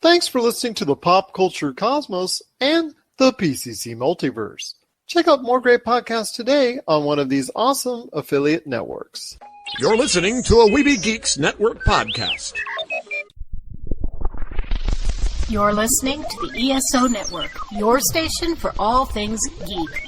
Thanks for listening to the Pop Culture Cosmos and the PCC Multiverse. Check out more great podcasts today on one of these awesome affiliate networks. You're listening to a Weeby Geeks Network podcast. You're listening to the ESO Network, your station for all things geek.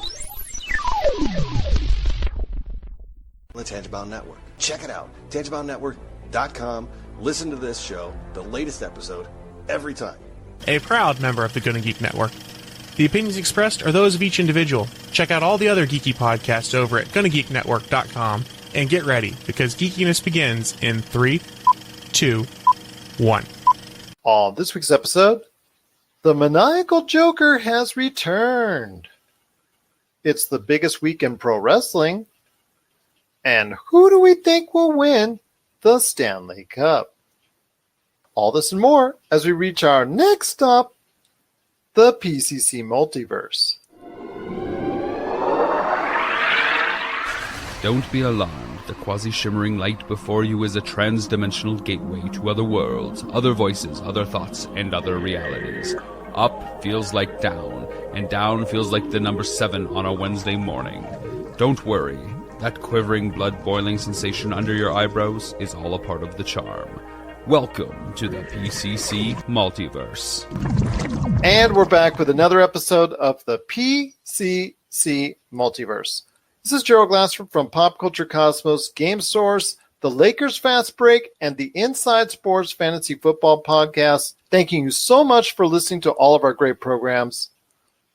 The Tangibound Network. Check it out. TangiboundNetwork.com. Listen to this show, the latest episode, every time. A proud member of the Gonna Geek Network. The opinions expressed are those of each individual. Check out all the other geeky podcasts over at GonnaGeekNetwork.com and get ready, because geekiness begins in 3, 2, 1. On this week's episode, the Maniacal Joker has returned. It's the biggest week in pro wrestling. And who do we think will win the Stanley Cup? All this and more as we reach our next stop, the PCC Multiverse. Don't be alarmed. The quasi-shimmering light before you is a trans-dimensional gateway to other worlds, other voices, other thoughts, and other realities. Up feels like down, and down feels like the number 7 on a Wednesday morning. Don't worry. That quivering, blood-boiling sensation under your eyebrows is all a part of the charm. Welcome to the PCC Multiverse. And we're back with another episode of the PCC Multiverse. This is Gerald Glassford from Pop Culture Cosmos, Game Source, the Lakers Fast Break, and the Inside Sports Fantasy Football Podcast. Thanking you so much for listening to all of our great programs.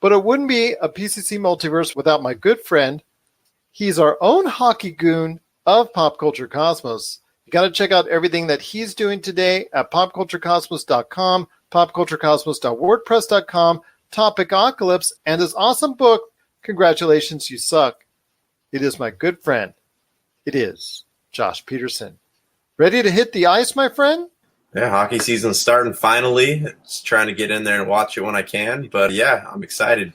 But it wouldn't be a PCC Multiverse without my good friend. He's our own hockey goon of Pop Culture Cosmos. You got to check out everything that he's doing today at popculturecosmos.com, popculturecosmos.wordpress.com, Topicocalypse, and his awesome book, Congratulations, You Suck. It is my good friend. It is Josh Peterson. Ready to hit the ice, my friend? Yeah, hockey season's starting finally. Just trying to get in there and watch it when I can. But yeah, I'm excited.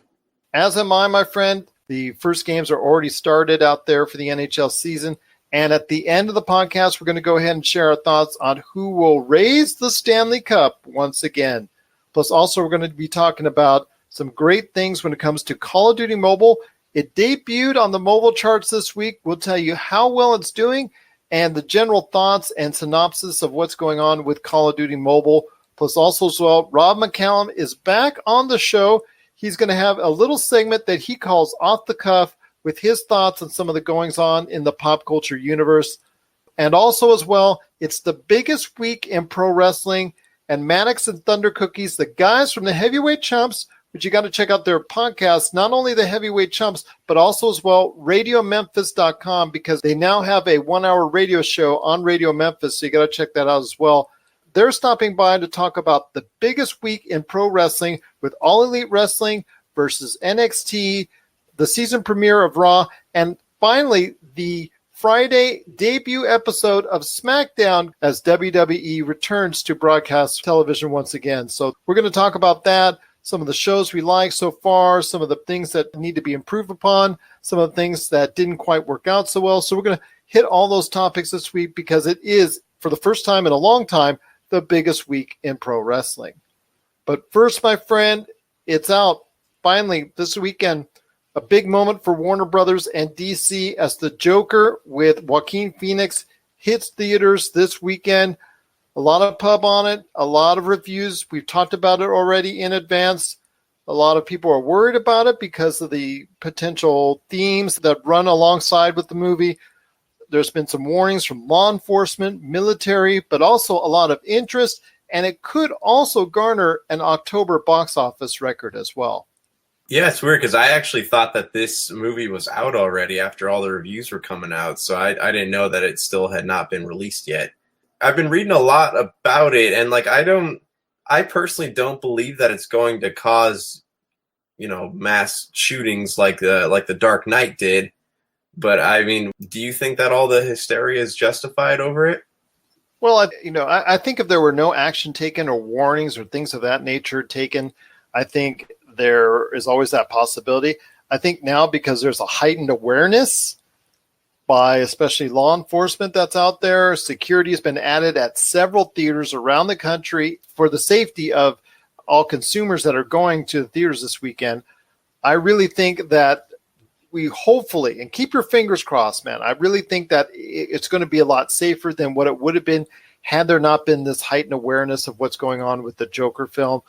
As am I, my friend. The first games are already started out there for the NHL season. And at the end of the podcast, we're going to go ahead and share our thoughts on who will raise the Stanley Cup once again. Plus, also, we're going to be talking about some great things when it comes to Call of Duty Mobile. It debuted on the mobile charts this week. We'll tell you how well it's doing and the general thoughts and synopsis of what's going on with Call of Duty Mobile. Plus, also as well, Rob McCallum is back on the show. He's going to have a little segment that he calls Off the Cuff with his thoughts on some of the goings-on in the pop culture universe. And also as well, it's the biggest week in pro wrestling. And Mattox and Thundercookies, the guys from the Heavyweight Chumps, which you got to check out their podcast, not only the Heavyweight Chumps, but also as well RadioMemphis.com, because they now have a 1-hour radio show on Radio Memphis, so you got to check that out as well. They're stopping by to talk about the biggest week in pro wrestling with All-Elite Wrestling versus NXT, the season premiere of Raw, and finally the Friday debut episode of Smackdown as WWE returns to broadcast television once again. So we're going to talk about that, some of the shows we like so far, some of the things that need to be improved upon, some of the things that didn't quite work out so well. So we're going to hit all those topics this week because it is, for the first time in a long time, the biggest week in pro wrestling. But first, my friend, it's out finally this weekend. A big moment for Warner Brothers and DC as the Joker with Joaquin Phoenix hits theaters this weekend. A lot of pub on it, a lot of reviews. We've talked about it already in advance. A lot of people are worried about it because of the potential themes that run alongside with the movie. There's been some warnings from law enforcement, military, but also a lot of interest, and it could also garner an October box office record as well. Yeah, it's weird because I actually thought that this movie was out already after all the reviews were coming out, so I didn't know that it still had not been released yet. I've been reading a lot about it, and I personally don't believe that it's going to cause, mass shootings like the Dark Knight did. But I mean, do you think that all the hysteria is justified over it? Well, I think if there were no action taken or warnings or things of that nature taken, I think there is always that possibility. I think now because there's a heightened awareness, by especially law enforcement that's out there. Security has been added at several theaters around the country for the safety of all consumers that are going to the theaters this weekend. I really think that we hopefully, and keep your fingers crossed, man, I really think that it's going to be a lot safer than what it would have been had there not been this heightened awareness of what's going on with the Joker film.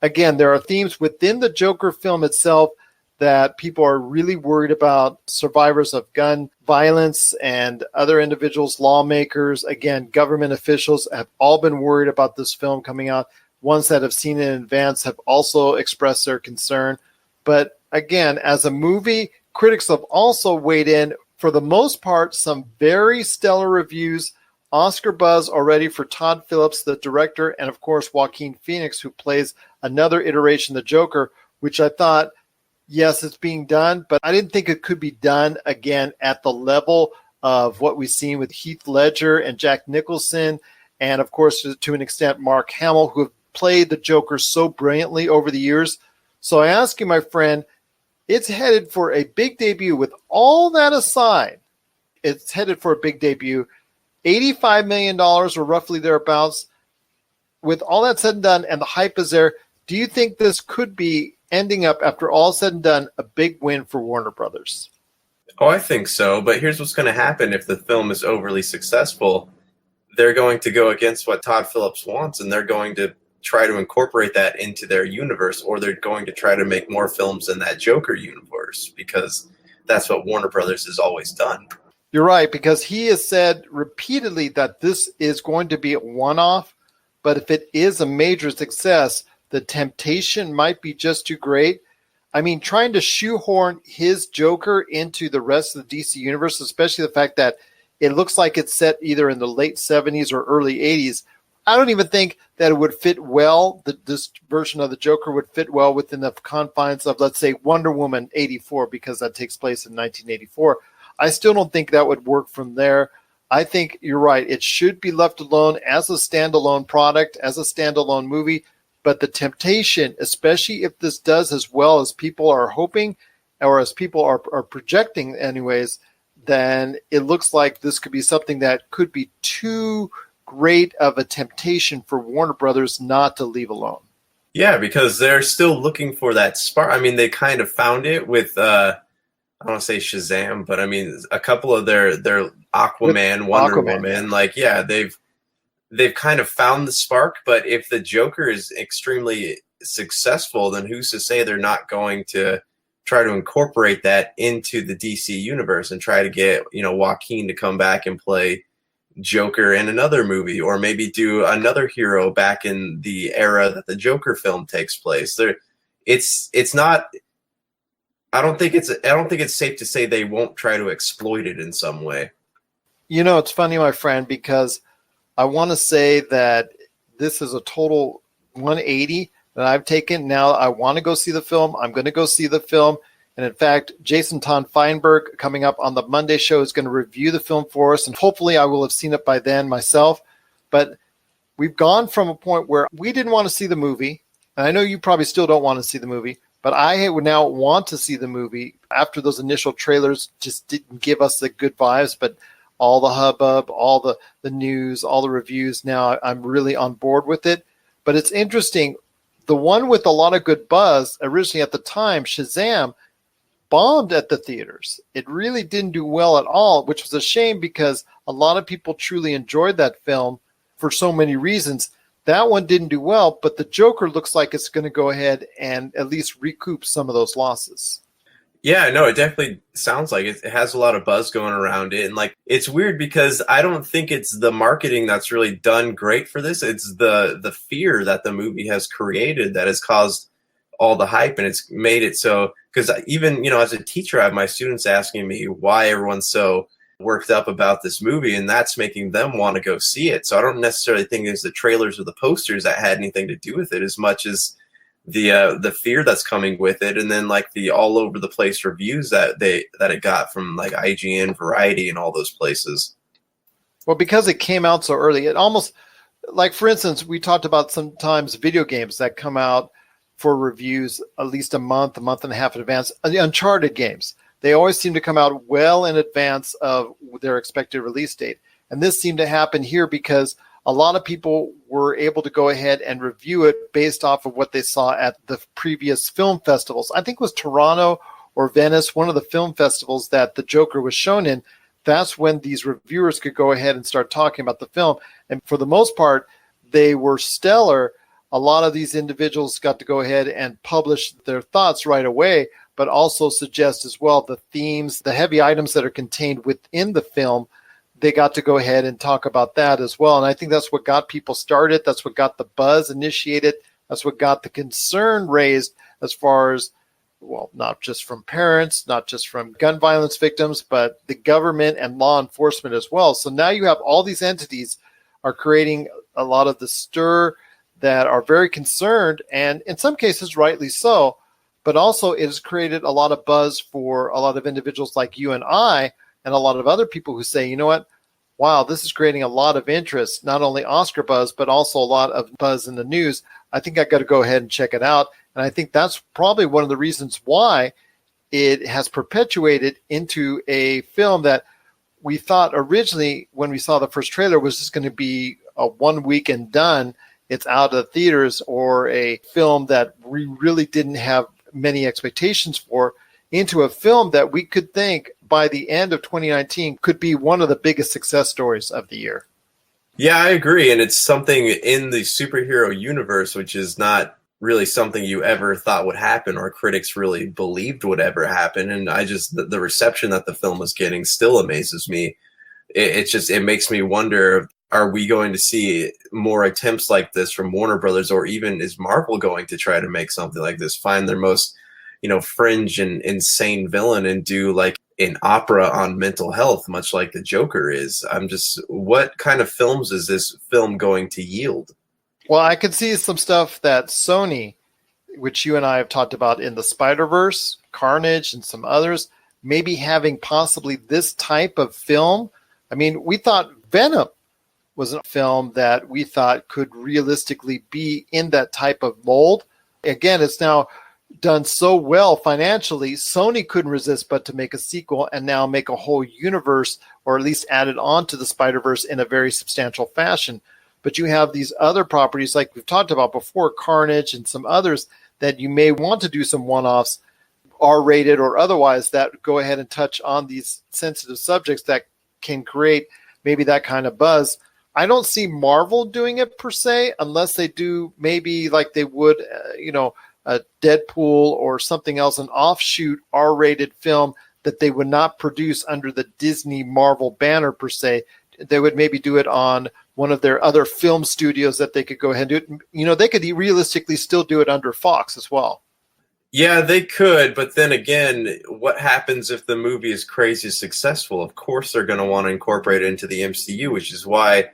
Again, there are themes within the Joker film itself that people are really worried about. Survivors of gun violence and other individuals, lawmakers, again, government officials have all been worried about this film coming out. Ones that have seen it in advance have also expressed their concern. But again, as a movie, critics have also weighed in, for the most part, some very stellar reviews. Oscar buzz already for Todd Phillips, the director, and of course, Joaquin Phoenix, who plays another iteration of the Joker, which I thought, yes, it's being done, but I didn't think it could be done again at the level of what we've seen with Heath Ledger and Jack Nicholson, and of course, to an extent, Mark Hamill, who have played the Joker so brilliantly over the years. So I ask you, my friend, it's headed for a big debut. With all that aside, it's headed for a big debut. $85 million or roughly thereabouts. With all that said and done and the hype is there, do you think this could be ending up, after all said and done, a big win for Warner Brothers? Oh, I think so. But here's what's going to happen if the film is overly successful. They're going to go against what Todd Phillips wants, and they're going to try to incorporate that into their universe, or they're going to try to make more films in that Joker universe, because that's what Warner Brothers has always done. You're right, because he has said repeatedly that this is going to be a one-off, but if it is a major success, the temptation might be just too great. I mean, trying to shoehorn his Joker into the rest of the DC universe, especially the fact that it looks like it's set either in the late 70s or early 80s, I don't even think that it would fit well. This version of the Joker would fit well within the confines of, let's say, Wonder Woman 84, because that takes place in 1984. I still don't think that would work from there. I think you're right. It should be left alone as a standalone product, as a standalone movie. But the temptation, especially if this does as well as people are hoping, or as people are projecting anyways, then it looks like this could be something that could be too great of a temptation for Warner Brothers not to leave alone. Yeah, because they're still looking for that spark. I mean, they kind of found it with, I don't want to say Shazam, but I mean, a couple of their Aquaman, Wonder Woman, like, yeah, they've kind of found the spark. But if the Joker is extremely successful, then who's to say they're not going to try to incorporate that into the DC universe and try to get, Joaquin to come back and play Joker in another movie, or maybe do another hero back in the era that the Joker film takes place. It's not. I don't think it's safe to say they won't try to exploit it in some way. It's funny, my friend, because I want to say that this is a total 180 that I've taken. Now I want to go see the film. I'm going to go see the film. And in fact, Jason Todd Feinberg, coming up on the Monday show, is going to review the film for us. And hopefully I will have seen it by then myself. But we've gone from a point where we didn't want to see the movie. And I know you probably still don't want to see the movie. But I would now want to see the movie after those initial trailers just didn't give us the good vibes. But all the hubbub, all the news, all the reviews, now I'm really on board with it. But it's interesting. The one with a lot of good buzz, originally at the time, Shazam, bombed at the theaters. It really didn't do well at all, which was a shame because a lot of people truly enjoyed that film for so many reasons. That one didn't do well, but the Joker looks like it's going to go ahead and at least recoup some of those losses. Yeah, no, it definitely sounds like it has a lot of buzz going around it. And like, it's weird because I don't think it's the marketing that's really done great for this. It's the fear that the movie has created that has caused all the hype, and it's made it so, because even, as a teacher, I have my students asking me why everyone's so worked up about this movie, and that's making them want to go see it. So I don't necessarily think it's the trailers or the posters that had anything to do with it as much as the fear that's coming with it, and then like the all over the place reviews that it got from like IGN, Variety, and all those places. Well, because it came out so early, it almost, like, for instance, we talked about sometimes video games that come out for reviews at least a month and a half in advance. The Uncharted games, they always seem to come out well in advance of their expected release date. And this seemed to happen here because a lot of people were able to go ahead and review it based off of what they saw at the previous film festivals. I think it was Toronto or Venice, one of the film festivals that the Joker was shown in. That's when these reviewers could go ahead and start talking about the film. And for the most part, they were stellar. A lot of these individuals got to go ahead and publish their thoughts right away, but also suggest as well the themes, the heavy items that are contained within the film. They got to go ahead and talk about that as well. And I think that's what got people started. That's what got the buzz initiated. That's what got the concern raised as far as, well, not just from parents, not just from gun violence victims, but the government and law enforcement as well. So now you have all these entities are creating a lot of the stir that are very concerned, and in some cases rightly so, but also it has created a lot of buzz for a lot of individuals like you and I, and a lot of other people who say, you know what, wow, this is creating a lot of interest, not only Oscar buzz, but also a lot of buzz in the news. I think I got to go ahead and check it out. And I think that's probably one of the reasons why it has perpetuated into a film that we thought originally when we saw the first trailer was just going to be a 1 week and done. It's out of the theaters, or a film that we really didn't have many expectations for, into a film that we could think by the end of 2019 could be one of the biggest success stories of the year. Yeah, I agree. And it's something in the superhero universe, which is not really something you ever thought would happen or critics really believed would ever happen. And the reception that the film was getting still amazes me. It makes me wonder, are we going to see more attempts like this from Warner Brothers, or even is Marvel going to try to make something like this, find their most, fringe and insane villain and do like an opera on mental health, much like the Joker is? What kind of films is this film going to yield? Well, I could see some stuff that Sony, which you and I have talked about in the Spider-Verse, Carnage, and some others, maybe having possibly this type of film. I mean, we thought Venom was a film that we thought could realistically be in that type of mold. Again, it's now done so well financially, Sony couldn't resist but to make a sequel and now make a whole universe, or at least add it on to the Spider-Verse in a very substantial fashion. But you have these other properties like we've talked about before, Carnage and some others, that you may want to do some one-offs, R-rated or otherwise, that go ahead and touch on these sensitive subjects that can create maybe that kind of buzz. I don't see Marvel doing it per se, unless they do maybe like they would, a Deadpool or something else, an offshoot R-rated film that they would not produce under the Disney Marvel banner per se. They would maybe do it on one of their other film studios that they could go ahead and do it. They could realistically still do it under Fox as well. Yeah, they could, but then again, what happens if the movie is crazy successful? Of course they're going to want to incorporate it into the MCU, which is why,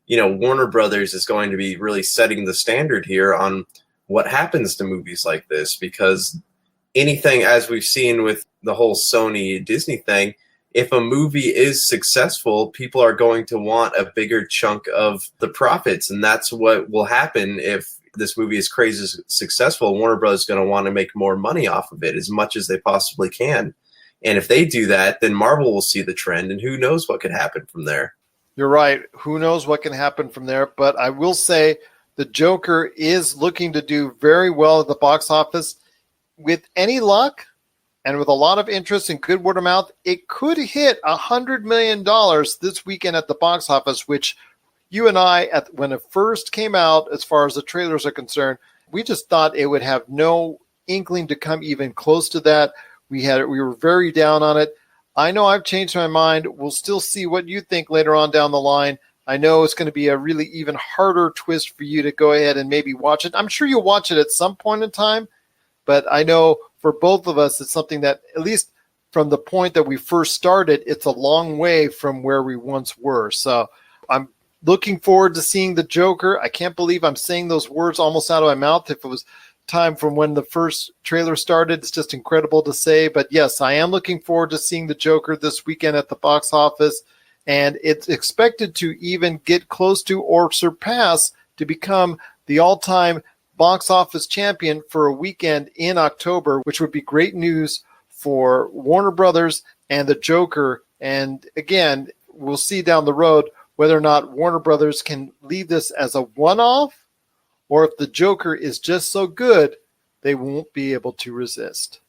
Warner Brothers is going to be really setting the standard here on what happens to movies like this, because anything, as we've seen with the whole Sony Disney thing, if a movie is successful, people are going to want a bigger chunk of the profits. And that's what will happen if this movie is crazy successful. Warner Bros. Is going to want to make more money off of it as much as they possibly can. And if they do that, then Marvel will see the trend, and who knows what could happen from there. You're right. Who knows what can happen from there? But I will say the Joker is looking to do very well at the box office. With any luck, and with a lot of interest and good word of mouth, it could hit $100 million this weekend at the box office, which you and I, when it first came out, as far as the trailers are concerned, we just thought it would have no inkling to come even close to that. We were very down on it. I know I've changed my mind. We'll still see what you think later on down the line. I know it's going to be a really even harder twist for you to go ahead and maybe watch it. I'm sure you'll watch it at some point in time, but I know for both of us, it's something that, at least from the point that we first started, it's a long way from where we once were. So I'm looking forward to seeing the Joker. I can't believe I'm saying those words almost out of my mouth. If it was time from when the first trailer started, it's just incredible to say. But yes, I am looking forward to seeing the Joker this weekend at the box office. And it's expected to even get close to or surpass to become the all-time box office champion for a weekend in October, which would be great news for Warner Brothers and the Joker. And again, we'll see down the road whether or not Warner Brothers can leave this as a one-off, or if the Joker is just so good, they won't be able to resist.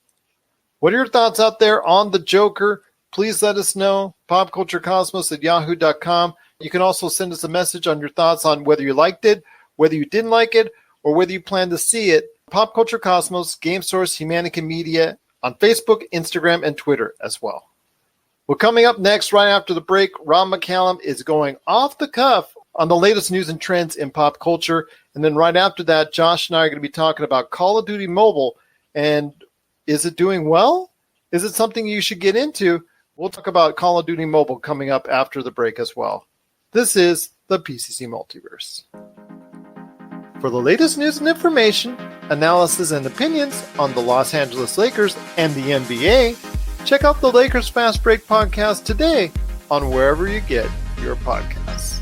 What are your thoughts out there on the Joker? Please let us know. popculturecosmos@yahoo.com. You can also send us a message on your thoughts on whether you liked it, whether you didn't like it, or whether you plan to see it. Pop Culture Cosmos, Game Source, Humanica Media on Facebook, Instagram, and Twitter as well. Well, coming up next, right after the break, Rob McCallum is going off the cuff on the latest news and trends in pop culture. And then right after that, Josh and I are going to be talking about Call of Duty Mobile. And is it doing well? Is it something you should get into? We'll talk about Call of Duty Mobile coming up after the break as well. This is the PCC Multiverse. For the latest news and information, analysis and opinions on the Los Angeles Lakers and the NBA, check out the Lakers Fast Break podcast today on wherever you get your podcasts.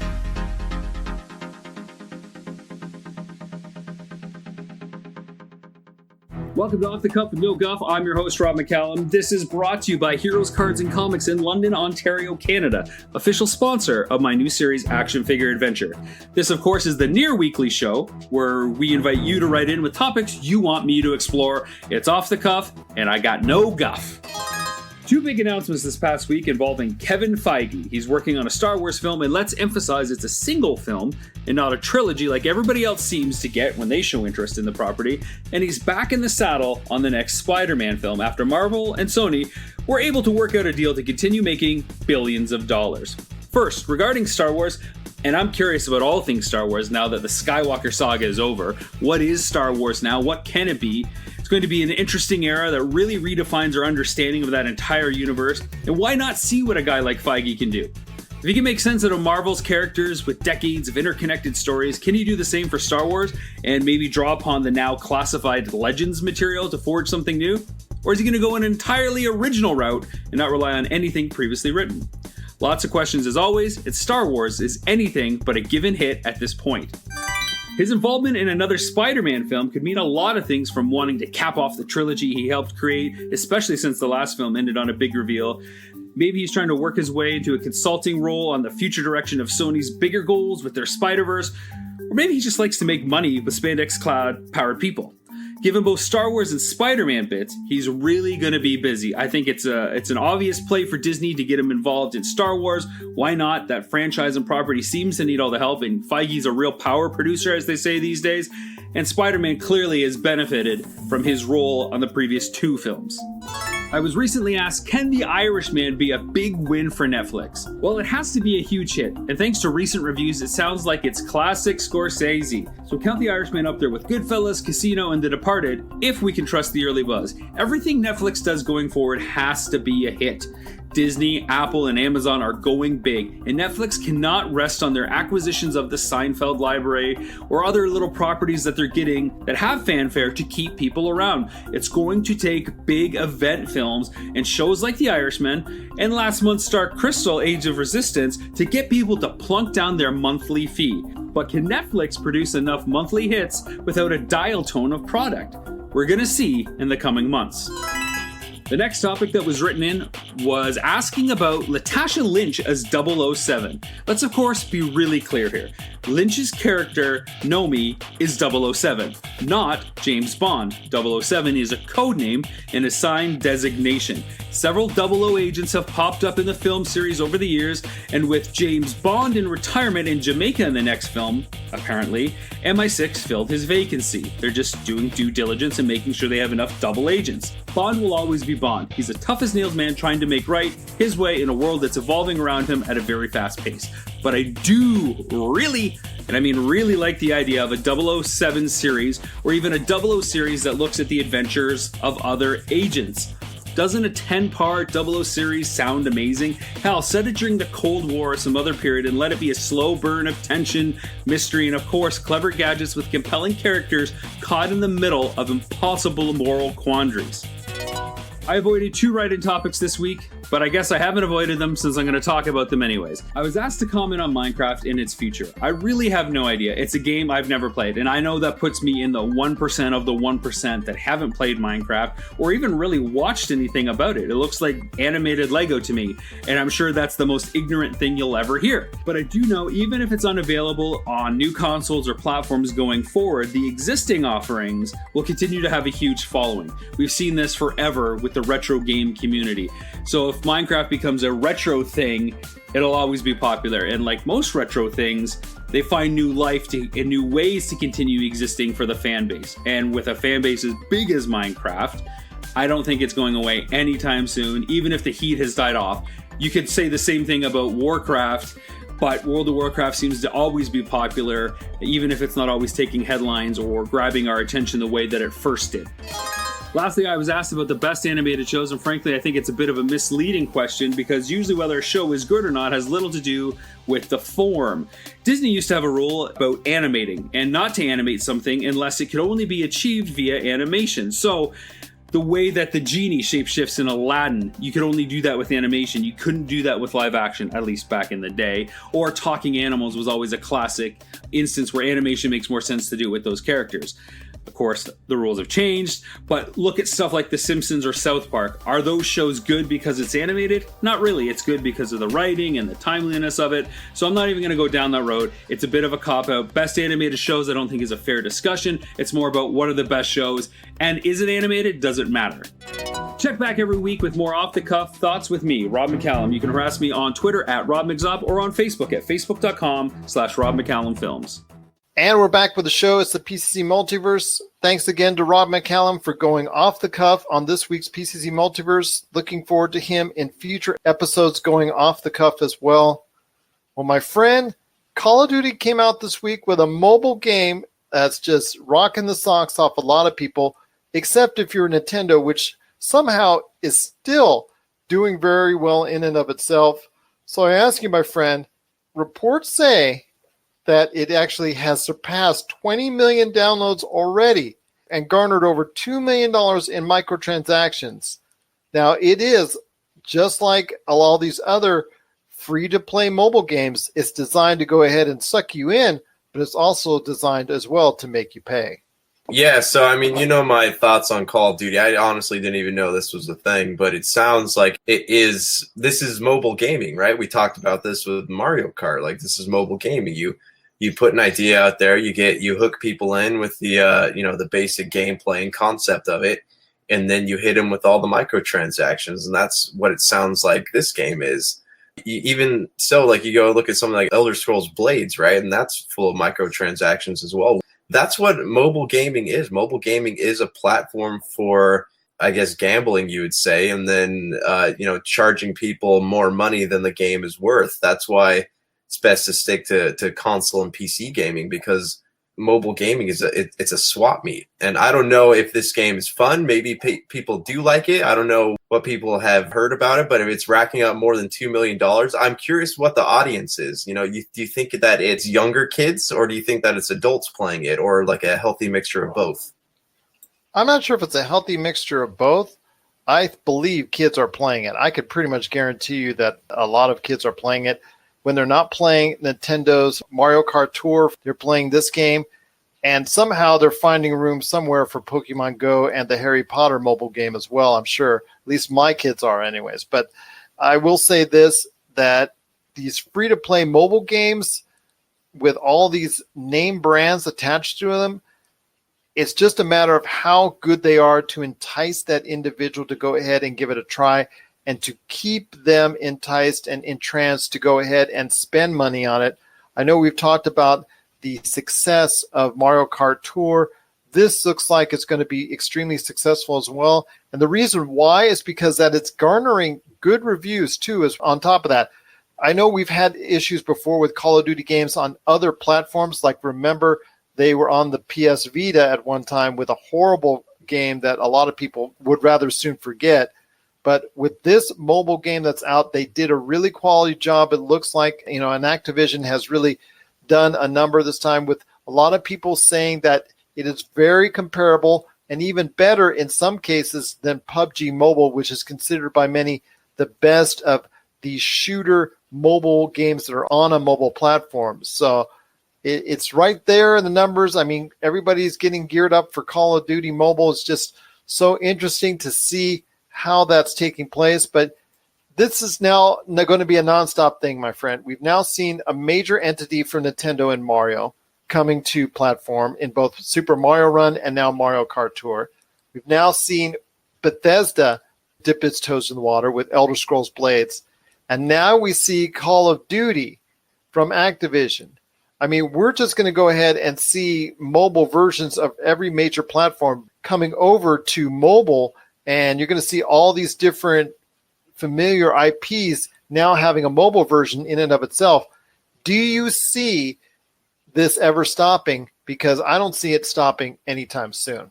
Welcome to Off the Cuff with No Guff. I'm your host, Rob McCallum. This is brought to you by Heroes Cards and Comics in London, Ontario, Canada, official sponsor of my new series, Action Figure Adventure. This, of course, is the near-weekly show where we invite you to write in with topics you want me to explore. It's Off the Cuff, and I got no guff. Two big announcements this past week involving Kevin Feige. He's working on a Star Wars film, and let's emphasize it's a single film and not a trilogy like everybody else seems to get when they show interest in the property. And he's back in the saddle on the next Spider-Man film after Marvel and Sony were able to work out a deal to continue making billions of dollars. First, regarding Star Wars, and I'm curious about all things Star Wars now that the Skywalker saga is over. What is Star Wars now? What can it be? It's going to be an interesting era that really redefines our understanding of that entire universe. And why not see what a guy like Feige can do? If he can make sense out of Marvel's characters with decades of interconnected stories, can he do the same for Star Wars and maybe draw upon the now classified Legends material to forge something new? Or is he going to go an entirely original route and not rely on anything previously written? Lots of questions as always. It's Star Wars is anything but a given hit at this point. His involvement in another Spider-Man film could mean a lot of things, from wanting to cap off the trilogy he helped create, especially since the last film ended on a big reveal. Maybe he's trying to work his way into a consulting role on the future direction of Sony's bigger goals with their Spider-Verse, or maybe he just likes to make money with spandex-powered people. Given both Star Wars and Spider-Man bits, he's really going to be busy. I think it's an obvious play for Disney to get him involved in Star Wars. Why not? That franchise and property seems to need all the help, and Feige's a real power producer, as they say these days, and Spider-Man clearly has benefited from his role on the previous two films. I was recently asked, can The Irishman be a big win for Netflix? Well, it has to be a huge hit, and thanks to recent reviews, it sounds like it's classic Scorsese. So count The Irishman up there with Goodfellas, Casino, and The Departed, if we can trust the early buzz. Everything Netflix does going forward has to be a hit. Disney, Apple, and Amazon are going big, and Netflix cannot rest on their acquisitions of the Seinfeld library or other little properties that they're getting that have fanfare to keep people around. It's going to take big event films and shows like The Irishman and last month's star Crystal, Age of Resistance, to get people to plunk down their monthly fee. But can Netflix produce enough monthly hits without a dial tone of product? We're gonna see in the coming months. The next topic that was written in was asking about Latasha Lynch as 007. Let's of course be really clear here. Lynch's character, Nomi, is 007, not James Bond. 007 is a code name and assigned designation. Several 00 agents have popped up in the film series over the years, and with James Bond in retirement in Jamaica in the next film, apparently, MI6 filled his vacancy. They're just doing due diligence and making sure they have enough double agents. Bond will always be Bond. He's a tough-as-nails man trying to make right his way in a world that's evolving around him at a very fast pace. But I do really, and I mean really, like the idea of a 007 series, or even a 00 series that looks at the adventures of other agents. Doesn't a 10-part 00 series sound amazing? Hell, set it during the Cold War or some other period and let it be a slow burn of tension, mystery, and of course, clever gadgets with compelling characters caught in the middle of impossible moral quandaries. I avoided two write-in topics this week. but I guess I haven't avoided them since I'm going to talk about them anyways. I was asked to comment on Minecraft and its future. I really have no idea. It's a game I've never played, and I know that puts me in the 1% of the 1% that haven't played Minecraft or even really watched anything about it. It looks like animated Lego to me, and I'm sure that's the most ignorant thing you'll ever hear. But I do know even if it's unavailable on new consoles or platforms going forward, the existing offerings will continue to have a huge following. We've seen this forever with the retro game community. So if Minecraft becomes a retro thing, it'll always be popular. And like most retro things, they find new life and new ways to continue existing for the fan base. And with a fan base as big as Minecraft, I don't think it's going away anytime soon, even if the heat has died off. You could say the same thing about Warcraft, but World of Warcraft seems to always be popular, even if it's not always taking headlines or grabbing our attention the way that it first did. Lastly, I was asked about the best animated shows, and frankly, I think it's a bit of a misleading question because usually whether a show is good or not has little to do with the form. Disney used to have a rule about animating, and not to animate something unless it could only be achieved via animation. So, the way that the genie shapeshifts in Aladdin, you could only do that with animation. You couldn't do that with live action, at least back in the day. Or talking animals was always a classic instance where animation makes more sense to do with those characters. Of course, the rules have changed, but look at stuff like The Simpsons or South Park. Are those shows good because it's animated? Not really. It's good because of the writing and the timeliness of it. So I'm not even going to go down that road. It's a bit of a cop-out. Best animated shows I don't think is a fair discussion. It's more about what are the best shows, and is it animated? Does it matter? Check back every week with more off-the-cuff thoughts with me, Rob McCallum. You can harass me on Twitter at RobMcZop or on Facebook at facebook.com/RobMcCallumFilms. And we're back with the show. It's the PCC Multiverse. Thanks again to Rob McCallum for going off the cuff on this week's PCC Multiverse. Looking forward to him in future episodes going off the cuff as well. Well, my friend, Call of Duty came out this week with a mobile game that's just rocking the socks off a lot of people, except if you're Nintendo, which somehow is still doing very well in and of itself. So I ask you, my friend, reports say that it actually has surpassed 20 million downloads already and garnered over $2 million in microtransactions. Now, it is, just like all these other free-to-play mobile games, it's designed to go ahead and suck you in, but it's also designed as well to make you pay. Yeah, so I mean, you know my thoughts on Call of Duty. I honestly didn't even know this was a thing, but it sounds like this is mobile gaming, right? We talked about this with Mario Kart. Like, this is mobile gaming. You put an idea out there, you hook people in with the the basic gameplay and concept of it, and then you hit them with all the microtransactions, and that's what it sounds like this game is. Even so, like, you go look at something like Elder Scrolls Blades, right? And that's full of microtransactions as well. That's what mobile gaming is. Mobile gaming is a platform for, I guess, gambling, you would say, and then charging people more money than the game is worth. That's why it's best to stick to console and PC gaming, because mobile gaming is it's a swap meet. And I don't know if this game is fun. Maybe people do like it. I don't know what people have heard about it, but if it's racking up more than $2 million, I'm curious what the audience is. Do you think that it's younger kids, or do you think that it's adults playing it, or like a healthy mixture of both? I'm not sure if it's a healthy mixture of both. I believe kids are playing it. I could pretty much guarantee you that a lot of kids are playing it. When they're not playing Nintendo's Mario Kart Tour, they're playing this game, and somehow they're finding room somewhere for Pokemon Go and the Harry Potter mobile game as well, I'm sure. At least my kids are anyways. But I will say this, that these free-to-play mobile games with all these name brands attached to them, it's just a matter of how good they are to entice that individual to go ahead and give it a try, and to keep them enticed and entranced to go ahead and spend money on it. I know we've talked about the success of Mario Kart Tour. This looks like it's going to be extremely successful as well. And the reason why is because that it's garnering good reviews too, is on top of that. I know we've had issues before with Call of Duty games on other platforms. Like, remember, they were on the PS Vita at one time with a horrible game that a lot of people would rather soon forget. But with this mobile game that's out, they did a really quality job. It looks like, and Activision has really done a number this time, with a lot of people saying that it is very comparable and even better in some cases than PUBG Mobile, which is considered by many the best of these shooter mobile games that are on a mobile platform. So it's right there in the numbers. I mean, everybody's getting geared up for Call of Duty Mobile. It's just so interesting to see how that's taking place. But this is now going to be a nonstop thing, my friend. We've now seen a major entity for Nintendo and Mario coming to platform in both Super Mario Run and now Mario Kart Tour. We've now seen Bethesda dip its toes in the water with Elder Scrolls Blades. And now we see Call of Duty from Activision. I mean, we're just going to go ahead and see mobile versions of every major platform coming over to mobile, and you're going to see all these different familiar IPs now having a mobile version in and of itself. Do you see this ever stopping? Because I don't see it stopping anytime soon.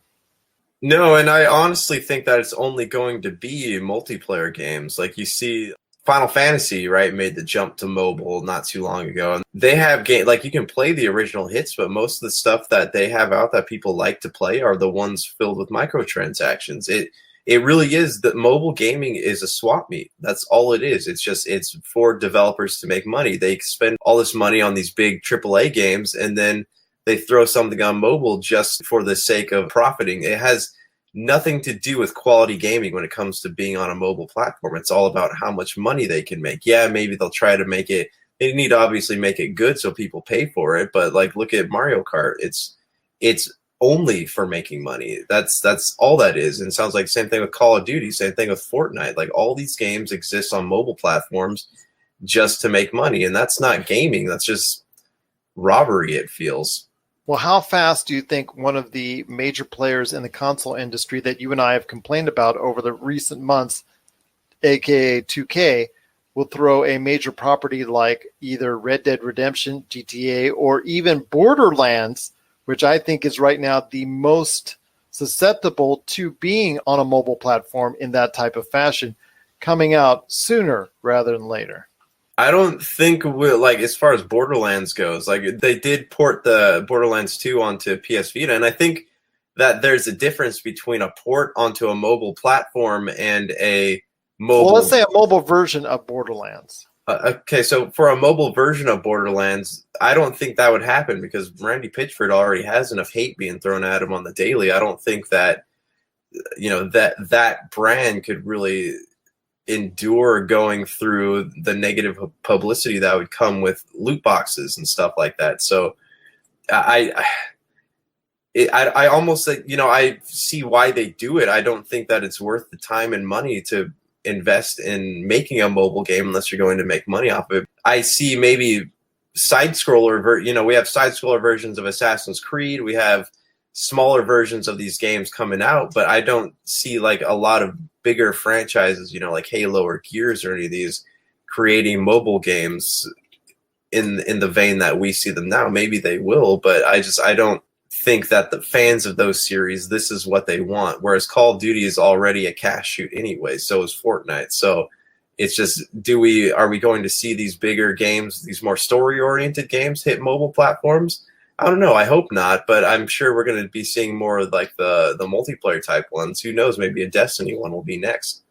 No, and I honestly think that it's only going to be multiplayer games. Like you see Final Fantasy, right, made the jump to mobile not too long ago. And they have game like you can play the original hits, but most of the stuff that they have out that people like to play are the ones filled with microtransactions. It really is that mobile gaming is a swap meet. That's all it is. It's for developers to make money. They spend all this money on these big AAA games, and then they throw something on mobile just for the sake of profiting. It has nothing to do with quality gaming when it comes to being on a mobile platform. It's all about how much money they can make. Yeah, maybe they'll try to make it. They need to obviously make it good so people pay for it. But like, look at Mario Kart. It's only for making money. That's all that is. And it sounds like the same thing with Call of Duty, same thing with Fortnite. Like all these games exist on mobile platforms just to make money. And that's not gaming. That's just robbery, it feels. Well, how fast do you think one of the major players in the console industry that you and I have complained about over the recent months, aka 2K, will throw a major property like either Red Dead Redemption, GTA, or even Borderlands, which I think is right now the most susceptible to being on a mobile platform in that type of fashion, coming out sooner rather than later? I don't think like as far as Borderlands goes, like they did port the Borderlands 2 onto PS Vita, and I think that there's a difference between a port onto a mobile platform and a mobile. Well, let's say a mobile version of Borderlands. Okay, so for a mobile version of Borderlands, I don't think that would happen because Randy Pitchford already has enough hate being thrown at him on the daily. I don't think that that brand could really endure going through the negative publicity that would come with loot boxes and stuff like that. So I almost, I see why they do it. I don't think that it's worth the time and money to invest in making a mobile game unless you're going to make money off of it. I see maybe side scroller, we have side scroller versions of Assassin's Creed. We have smaller versions of these games coming out, but I don't see like a lot of bigger franchises, like Halo or Gears or any of these creating mobile games in the vein that we see them now. Maybe they will, but I don't think that the fans of those series, this is what they want. Whereas Call of Duty is already a cash shoot anyway. So is Fortnite. So it's just, are we going to see these bigger games, these more story oriented games hit mobile platforms? I don't know. I hope not, but I'm sure we're going to be seeing more of like the multiplayer type ones. Who knows? Maybe a Destiny one will be next.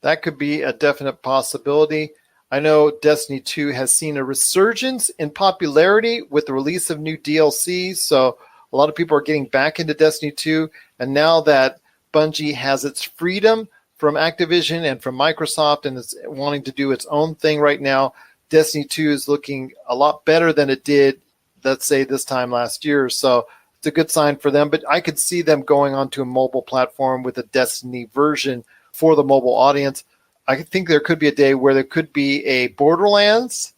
That could be a definite possibility. I know Destiny 2 has seen a resurgence in popularity with the release of new DLC. So a lot of people are getting back into Destiny 2. And now that Bungie has its freedom from Activision and from Microsoft and is wanting to do its own thing right now, Destiny 2 is looking a lot better than it did, let's say, this time last year. So it's a good sign for them. But I could see them going onto a mobile platform with a Destiny version for the mobile audience. I think there could be a day where there could be a Borderlands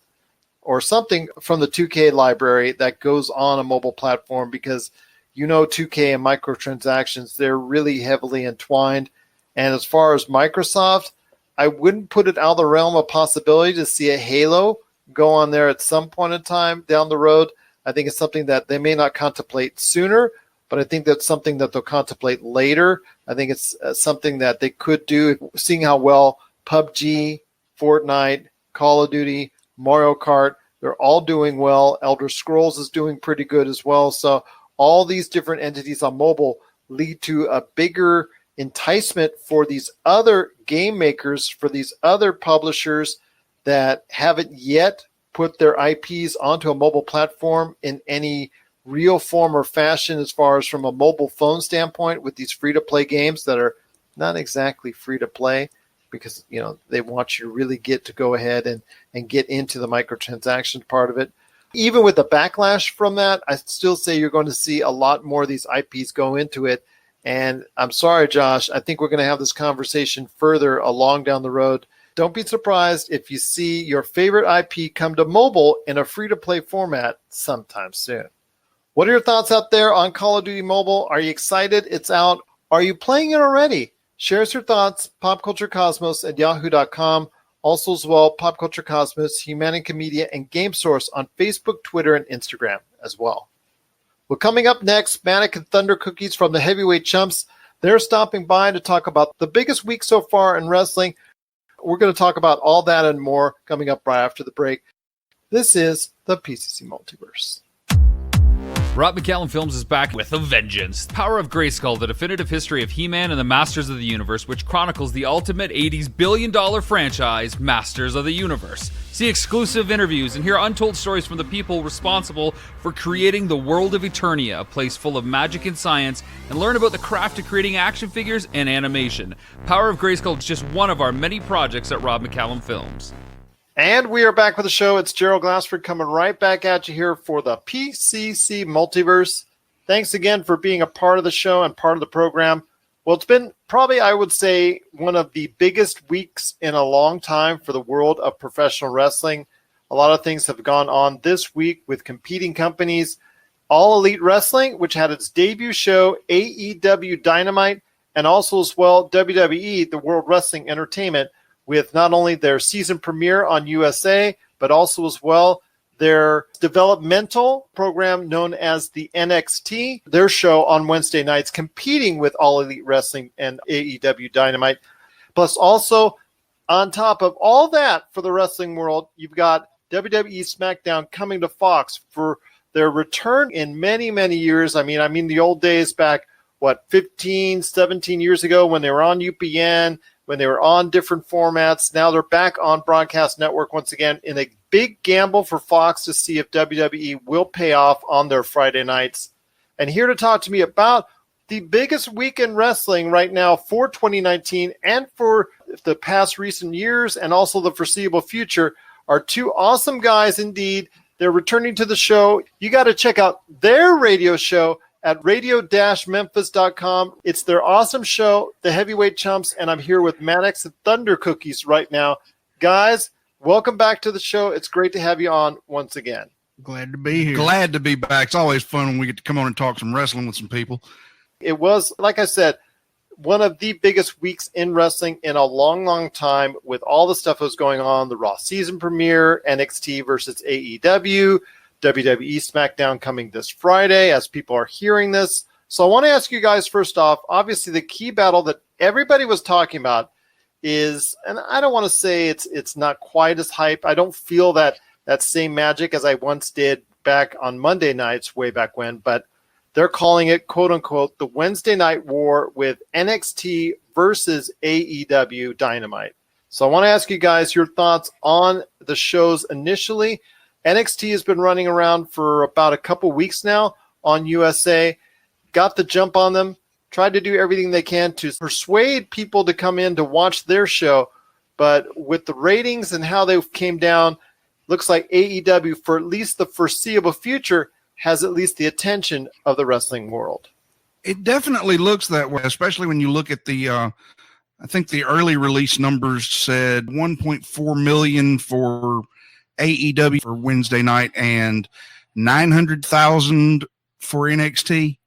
or something from the 2K library that goes on a mobile platform because 2K and microtransactions, they're really heavily entwined. And as far as Microsoft, I wouldn't put it out of the realm of possibility to see a Halo go on there at some point in time down the road. I think it's something that they may not contemplate sooner, but I think that's something that they'll contemplate later. I think it's something that they could do, seeing how well PUBG, Fortnite, Call of Duty, Mario Kart, they're all doing well. Elder Scrolls is doing pretty good as well. So all these different entities on mobile lead to a bigger enticement for these other game makers, for these other publishers that haven't yet put their IPs onto a mobile platform in any real form or fashion, as far as from a mobile phone standpoint, with these free-to-play games that are not exactly free-to-play, because they want you to really get to go ahead and get into the microtransaction part of it. Even with the backlash from that, I still say you're going to see a lot more of these IPs go into it. And I'm sorry, Josh, I think we're going to have this conversation further along down the road. Don't be surprised if you see your favorite IP come to mobile in a free-to-play format sometime soon. What are your thoughts out there on Call of Duty Mobile? Are you excited? It's out. Are you playing it already? Share us your thoughts, popculturecosmos@yahoo.com. Also as well, Pop Culture Cosmos, Humanica Media, and Game Source on Facebook, Twitter, and Instagram as well. Well, coming up next, Mattox and Thundercookies from the Heavyweight Chumps. They're stopping by to talk about the biggest week so far in wrestling. We're going to talk about all that and more coming up right after the break. This is the PCC Multiverse. Rob McCallum Films is back with a vengeance. Power of Grayskull, the definitive history of He-Man and the Masters of the Universe, which chronicles the ultimate 80s billion-dollar franchise, Masters of the Universe. See exclusive interviews and hear untold stories from the people responsible for creating the world of Eternia, a place full of magic and science, and learn about the craft of creating action figures and animation. Power of Grayskull is just one of our many projects at Rob McCallum Films. And we are back with the show. It's Gerald Glassford coming right back at you here for the PCC Multiverse. Thanks again for being a part of the show and part of the program. Well, it's been probably, I would say, one of the biggest weeks in a long time for the world of professional wrestling. A lot of things have gone on this week with competing companies. All-Elite Wrestling, which had its debut show, AEW Dynamite, and also as well WWE, the World Wrestling Entertainment, with not only their season premiere on USA, but also as well their developmental program known as the NXT, their show on Wednesday nights, competing with All Elite Wrestling and AEW Dynamite. Plus also, on top of all that for the wrestling world, you've got WWE Smackdown coming to Fox for their return in many, many years. I mean the old days back, 15, 17 years ago when they were on UPN, when they were on different formats. Now they're back on Broadcast Network once again in a big gamble for Fox to see if WWE will pay off on their Friday nights. And here to talk to me about the biggest week in wrestling right now for 2019 and for the past recent years and also the foreseeable future are two awesome guys indeed. They're returning to the show. You got to check out their radio show at radio-memphis.com. It's their awesome show, the Heavyweight Chumps, and I'm here with Mattox and Thundercookies right now. Guys, welcome back to the show. It's great to have you on once again. Glad to be here. Glad to be back. It's always fun when we get to come on and talk some wrestling with some people. It was, like I said, one of the biggest weeks in wrestling in a long, long time with all the stuff that was going on, the Raw season premiere, NXT versus AEW, WWE Smackdown coming this Friday as people are hearing this. So I want to ask you guys first off, obviously the key battle that everybody was talking about is, and I don't want to say it's not quite as hype. I don't feel that same magic as I once did back on Monday nights way back when, but they're calling it, quote unquote, the Wednesday Night War with NXT versus AEW Dynamite. So I want to ask you guys your thoughts on the shows initially. NXT has been running around for about a couple weeks now on USA, got the jump on them, tried to do everything they can to persuade people to come in to watch their show. But with the ratings and how they came down, looks like AEW, for at least the foreseeable future, has at least the attention of the wrestling world. It definitely looks that way, especially when you look at the, I think the early release numbers said 1.4 million for AEW for Wednesday night and 900,000 for NXT.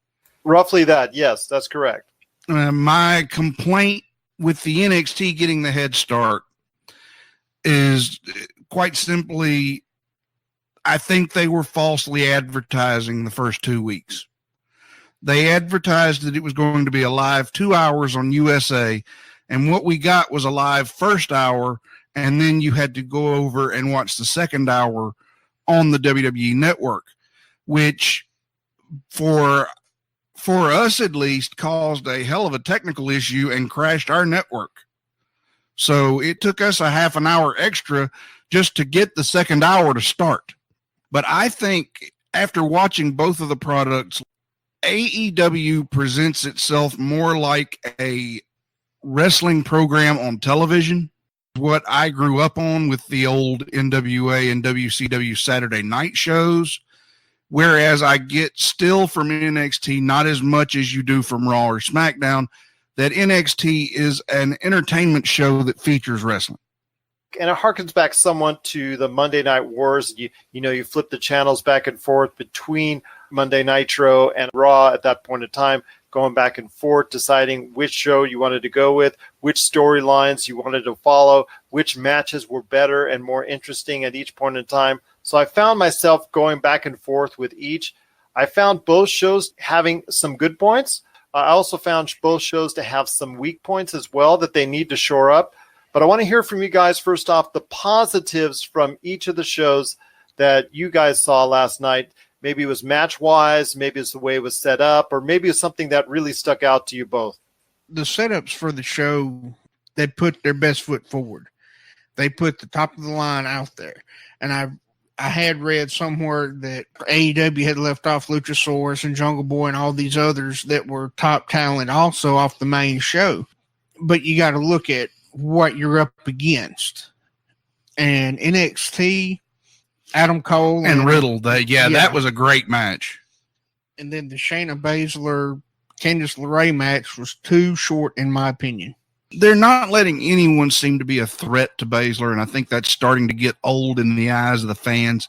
Roughly that. Yes, that's correct. My complaint with the NXT getting the head start is quite simply, I think they were falsely advertising the first 2 weeks. They advertised that it was going to be a live 2 hours on USA, and what we got was a live first hour, and then you had to go over and watch the second hour on the WWE Network, which for for us at least, caused a hell of a technical issue and crashed our network. So it took us a half an hour extra just to get the second hour to start. But I think after watching both of the products, AEW presents itself more like a wrestling program on television, what I grew up on with the old NWA and WCW Saturday night shows, whereas I get still from NXT not as much as you do from Raw or SmackDown, that NXT is an entertainment show that features wrestling. And it harkens back somewhat to the Monday Night Wars. You flip the channels back and forth between Monday Nitro and Raw at that point in time, going back and forth, deciding which show you wanted to go with, which storylines you wanted to follow, which matches were better and more interesting at each point in time. So I found myself going back and forth with each. I found both shows having some good points. I also found both shows to have some weak points as well that they need to shore up. But I want to hear from you guys, first off, the positives from each of the shows that you guys saw last night. Maybe it was match-wise, maybe it's the way it was set up, or maybe it's something that really stuck out to you both. The setups for the show, they put their best foot forward. They put the top of the line out there. And I had read somewhere that AEW had left off Luchasaurus and Jungle Boy and all these others that were top talent also off the main show. But you got to look at what you're up against. And NXT, Adam Cole and Riddle, that was a great match. And then the Shayna Baszler, Candice LeRae match was too short, in my opinion. They're not letting anyone seem to be a threat to Baszler, and I think that's starting to get old in the eyes of the fans.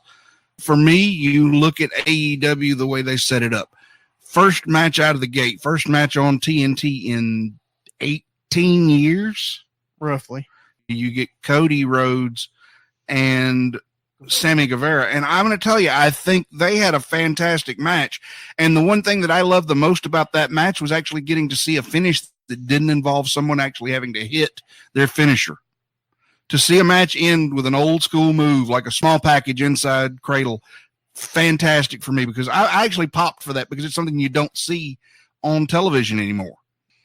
For me, you look at AEW the way they set it up. First match out of the gate, first match on TNT in 18 years. Roughly. You get Cody Rhodes and Sammy Guevara. And I'm going to tell you, I think they had a fantastic match. And the one thing that I loved the most about that match was actually getting to see a finish that didn't involve someone actually having to hit their finisher. To see a match end with an old school move, like a small package inside cradle, fantastic for me, because I actually popped for that, because it's something you don't see on television anymore.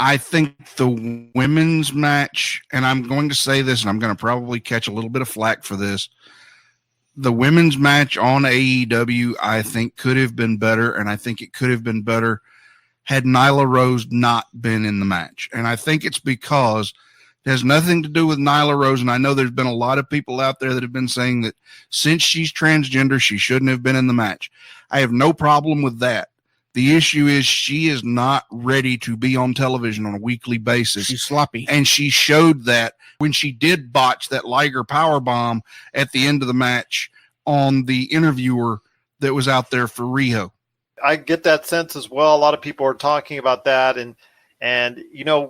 I think the women's match, and I'm going to say this, and I'm going to probably catch a little bit of flack for this, the women's match on AEW, I think, could have been better, and I think it could have been better had Nyla Rose not been in the match. And I think it's because it has nothing to do with Nyla Rose, and I know there's been a lot of people out there that have been saying that since she's transgender, she shouldn't have been in the match. I have no problem with that. The issue is she is not ready to be on television on a weekly basis. She's sloppy. And she showed that when she did botch that Liger powerbomb at the end of the match on the interviewer that was out there for Riho. I get that sense as well. A lot of people are talking about that. And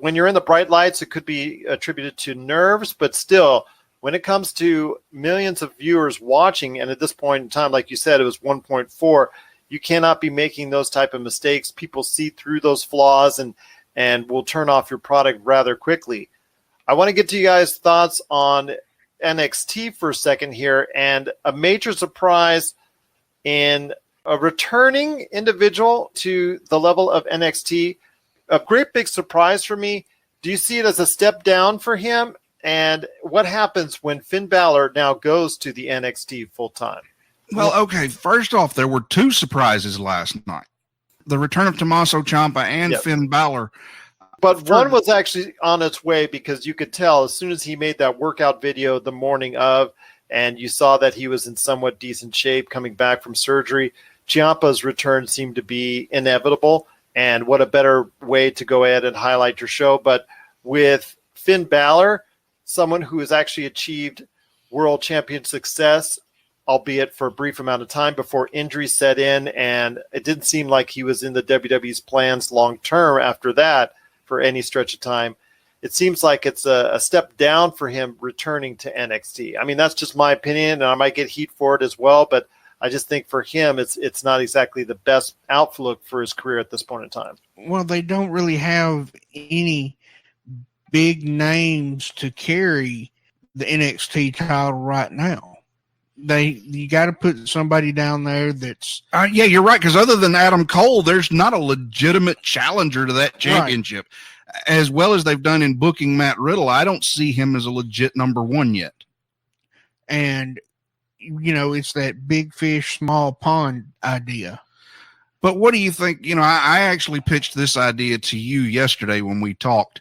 when you're in the bright lights, it could be attributed to nerves. But still, when it comes to millions of viewers watching, and at this point in time, like you said, it was 1.4, you cannot be making those type of mistakes. People see through those flaws and will turn off your product rather quickly. I want to get to you guys' thoughts on NXT for a second here, and a major surprise in a returning individual to the level of NXT. A great big surprise for me. Do you see it as a step down for him? And what happens when Finn Balor now goes to the NXT full time? Well, okay, first off, there were two surprises last night. The return of Tommaso Ciampa and Finn Balor. But one was actually on its way, because you could tell as soon as he made that workout video the morning of, and you saw that he was in somewhat decent shape coming back from surgery, Ciampa's return seemed to be inevitable. And what a better way to go ahead and highlight your show. But with Finn Balor, someone who has actually achieved world champion success, albeit for a brief amount of time before injuries set in, and it didn't seem like he was in the WWE's plans long term after that for any stretch of time. It seems like it's a step down for him returning to NXT. I mean, that's just my opinion, and I might get heat for it as well, but I just think for him, it's not exactly the best outlook for his career at this point in time. Well, they don't really have any big names to carry the NXT title right now. You got to put somebody down there that's yeah, you're right. Because other than Adam Cole, there's not a legitimate challenger to that championship. Right. As well as they've done in booking Matt Riddle, I don't see him as a legit number one yet. And it's that big fish, small pond idea. But what do you think? I actually pitched this idea to you yesterday when we talked.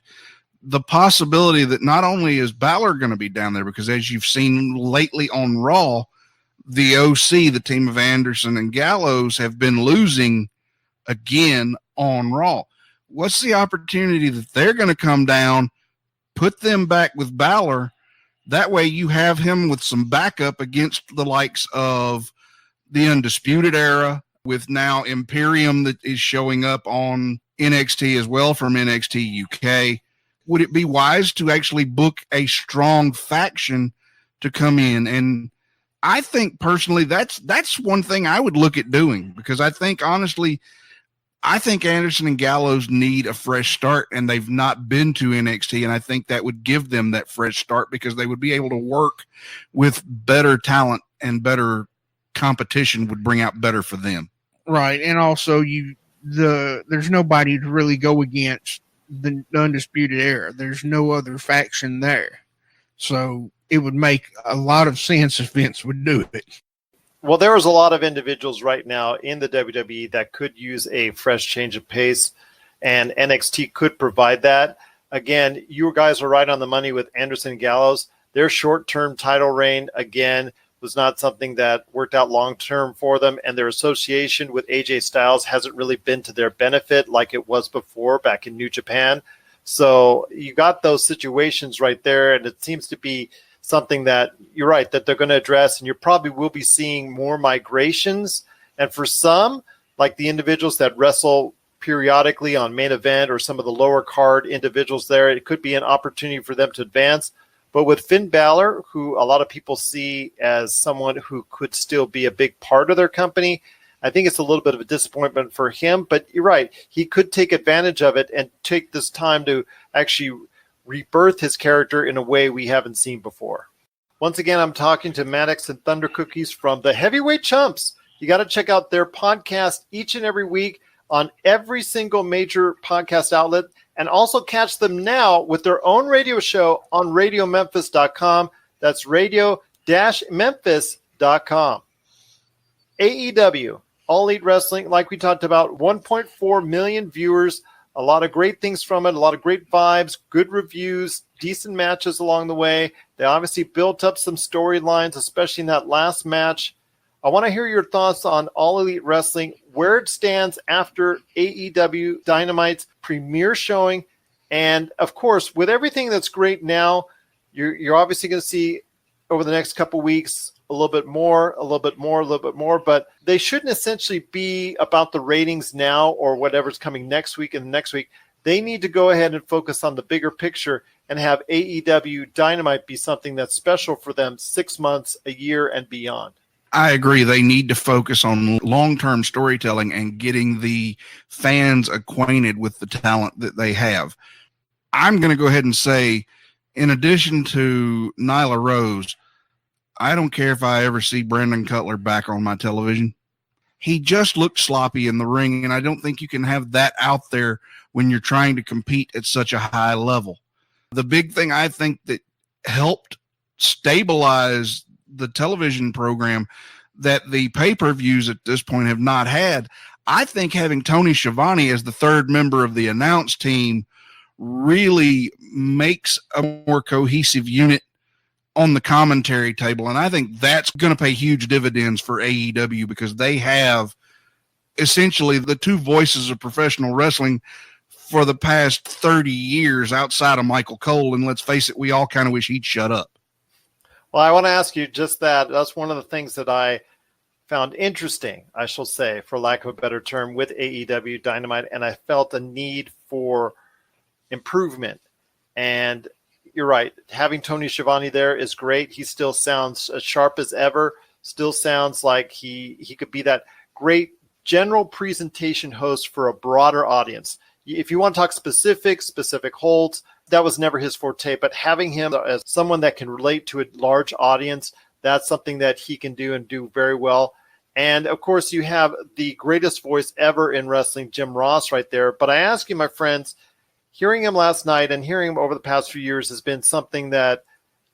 The possibility that not only is Balor going to be down there, because as you've seen lately on Raw, the OC, the team of Anderson and Gallows, have been losing again on Raw. What's the opportunity that they're going to come down, put them back with Balor? That way you have him with some backup against the likes of the Undisputed Era, with now Imperium that is showing up on NXT as well from NXT UK. Would it be wise to actually book a strong faction to come in? And I think personally, that's one thing I would look at doing, because I think honestly, Anderson and Gallows need a fresh start, and they've not been to NXT. And I think that would give them that fresh start, because they would be able to work with better talent, and better competition would bring out better for them. Right. And also there's nobody to really go against the Undisputed Era. There's no other faction there. So it would make a lot of sense if Vince would do it. Well, there is a lot of individuals right now in the WWE that could use a fresh change of pace, and NXT could provide that. Again, you guys are right on the money with Anderson and Gallows. Their short-term title reign, again, was not something that worked out long-term for them, and their association with AJ Styles hasn't really been to their benefit like it was before back in New Japan. So you got those situations right there, and it seems to be something that you're right, that they're going to address, and you probably will be seeing more migrations. And for some, like the individuals that wrestle periodically on Main Event or some of the lower card individuals there, it could be an opportunity for them to advance. But with Finn Balor, who a lot of people see as someone who could still be a big part of their company, I think it's a little bit of a disappointment for him. But you're right, he could take advantage of it and take this time to actually rebirth his character in a way we haven't seen before. Once again, I'm talking to Mattox and Thundercookies from the Heavyweight Chumps. You got to check out their podcast each and every week on every single major podcast outlet, and also catch them now with their own radio show on RadioMemphis.com. That's radio-memphis.com. AEW, All-Elite Wrestling, like we talked about, 1.4 million viewers, a lot of great things from it, a lot of great vibes, good reviews, decent matches along the way. They obviously built up some storylines, especially in that last match. I want to hear your thoughts on All Elite Wrestling, where it stands after AEW Dynamite's premiere showing. And, of course, with everything that's great now, you're obviously going to see over the next couple weeks a little bit more, but they shouldn't essentially be about the ratings now or whatever's coming next week and the next week. They need to go ahead and focus on the bigger picture and have AEW Dynamite be something that's special for them 6 months, a year, and beyond. I agree. They need to focus on long-term storytelling and getting the fans acquainted with the talent that they have. I'm going to go ahead and say, in addition to Nyla Rose, I don't care if I ever see Brandon Cutler back on my television. He just looked sloppy in the ring, and I don't think you can have that out there when you're trying to compete at such a high level. The big thing I think that helped stabilize the television program that the pay-per-views at this point have not had, I think having Tony Schiavone as the third member of the announce team really makes a more cohesive unit on the commentary table. And I think that's going to pay huge dividends for AEW, because they have essentially the two voices of professional wrestling for the past 30 years outside of Michael Cole. And let's face it, we all kind of wish he'd shut up. Well, I want to ask you just that. That's one of the things that I found interesting, I shall say, for lack of a better term, with AEW Dynamite, and I felt a need for improvement. And you're right, having Tony Schiavone there is great. He still sounds as sharp as ever, still sounds like he could be that great general presentation host for a broader audience. If you want to talk specific holds, that was never his forte, but having him as someone that can relate to a large audience, That's something that he can do and do very well. And, of course, you have the greatest voice ever in wrestling, Jim Ross, right there. But I ask you, my friends, hearing him last night and hearing him over the past few years has been something that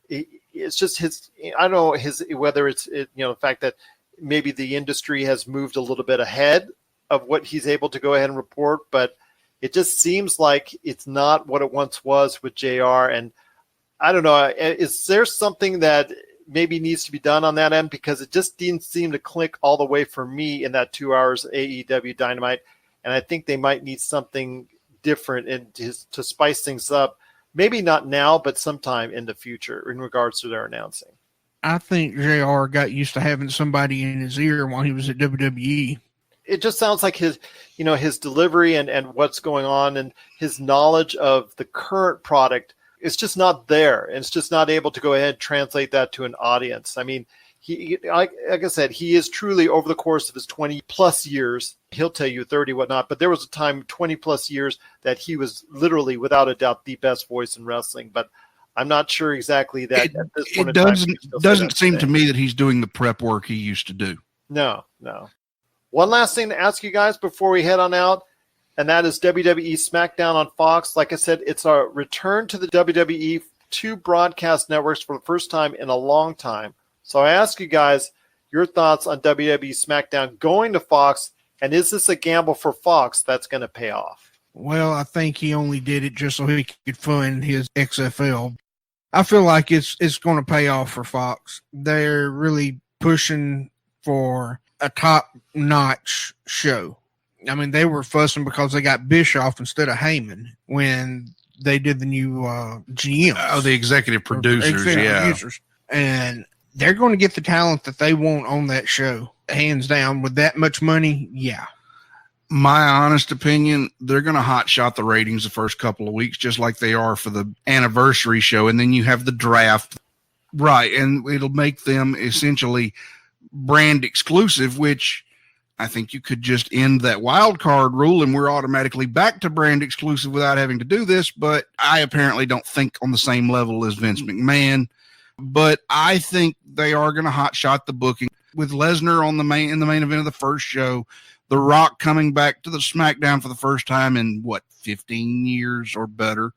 it's just his – I don't know whether it's the fact that maybe the industry has moved a little bit ahead of what he's able to go ahead and report, but it just seems like it's not what it once was with JR. And I don't know, is there something that maybe needs to be done on that end? Because it just didn't seem to click all the way for me in that 2 hours AEW Dynamite. And I think they might need something different to spice things up. Maybe not now, but sometime in the future in regards to their announcing. I think JR got used to having somebody in his ear while he was at WWE. It just sounds like his delivery and what's going on and his knowledge of the current product is just not there. And it's just not able to go ahead and translate that to an audience. I mean, he like I said, he is truly over the course of his 20 plus years, he'll tell you 30, whatnot, but there was a time 20 plus years that he was literally without a doubt the best voice in wrestling. But I'm not sure exactly that at this point. It doesn't seem to me that he's doing the prep work he used to do. No. One last thing to ask you guys before we head on out, and that is WWE Smackdown on Fox. Like I said, it's a return to the WWE 2 broadcast networks for the first time in a long time. So I ask you guys your thoughts on WWE Smackdown going to Fox, and is this a gamble for Fox that's going to pay off? Well, I think he only did it just so he could fund his XFL. I feel like it's going to pay off for Fox. They're really pushing for a top-notch show. I mean, they were fussing because they got Bischoff instead of Heyman when they did the new GM. Oh, the executive producers, And they're going to get the talent that they want on that show, hands down. With that much money, yeah. My honest opinion, they're going to hotshot the ratings the first couple of weeks, just like they are for the anniversary show. And then you have the draft. Right. And it'll make them essentially brand exclusive, which I think you could just end that wild card rule and we're automatically back to brand exclusive without having to do this. But I apparently don't think on the same level as Vince McMahon. But I think they are going to hotshot the booking with Lesnar in the main event of the first show. The Rock coming back to the SmackDown for the first time in 15 years or better.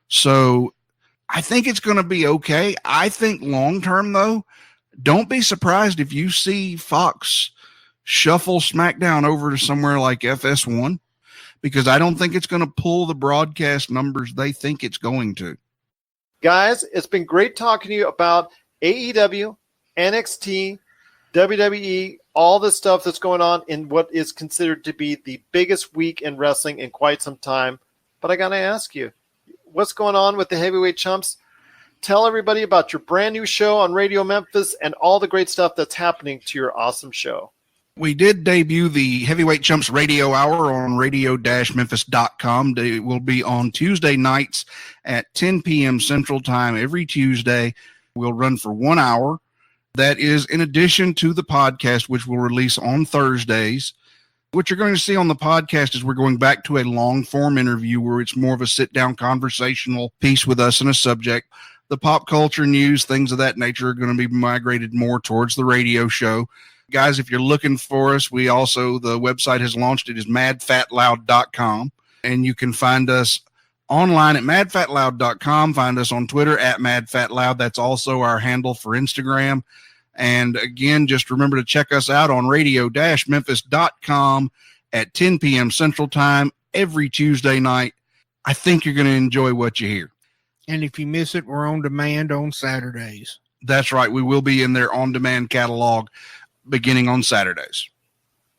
So I think it's going to be okay. I think long term though, don't be surprised if you see Fox shuffle SmackDown over to somewhere like FS1, because I don't think it's going to pull the broadcast numbers they think it's going to. Guys, it's been great talking to you about AEW, NXT, WWE, all the stuff that's going on in what is considered to be the biggest week in wrestling in quite some time. But I got to ask you, what's going on with the Heavyweight Chumps? Tell everybody about your brand new show on Radio Memphis and all the great stuff that's happening to your awesome show. We did debut the Heavyweight Chumps Radio Hour on radio-memphis.com. It will be on Tuesday nights at 10 p.m. Central Time every Tuesday. We'll run for 1 hour. That is in addition to the podcast, which will release on Thursdays. What you're going to see on the podcast is we're going back to a long-form interview where it's more of a sit-down conversational piece with us and a subject. The pop culture news, things of that nature are going to be migrated more towards the radio show. Guys, if you're looking for us, the website has launched. It is madfatloud.com, and you can find us online at madfatloud.com. Find us on Twitter at madfatloud. That's also our handle for Instagram. And again, just remember to check us out on radio-memphis.com at 10 p.m. Central Time every Tuesday night. I think you're going to enjoy what you hear. And if you miss it, we're on demand on Saturdays. That's right. We will be in their on-demand catalog beginning on Saturdays.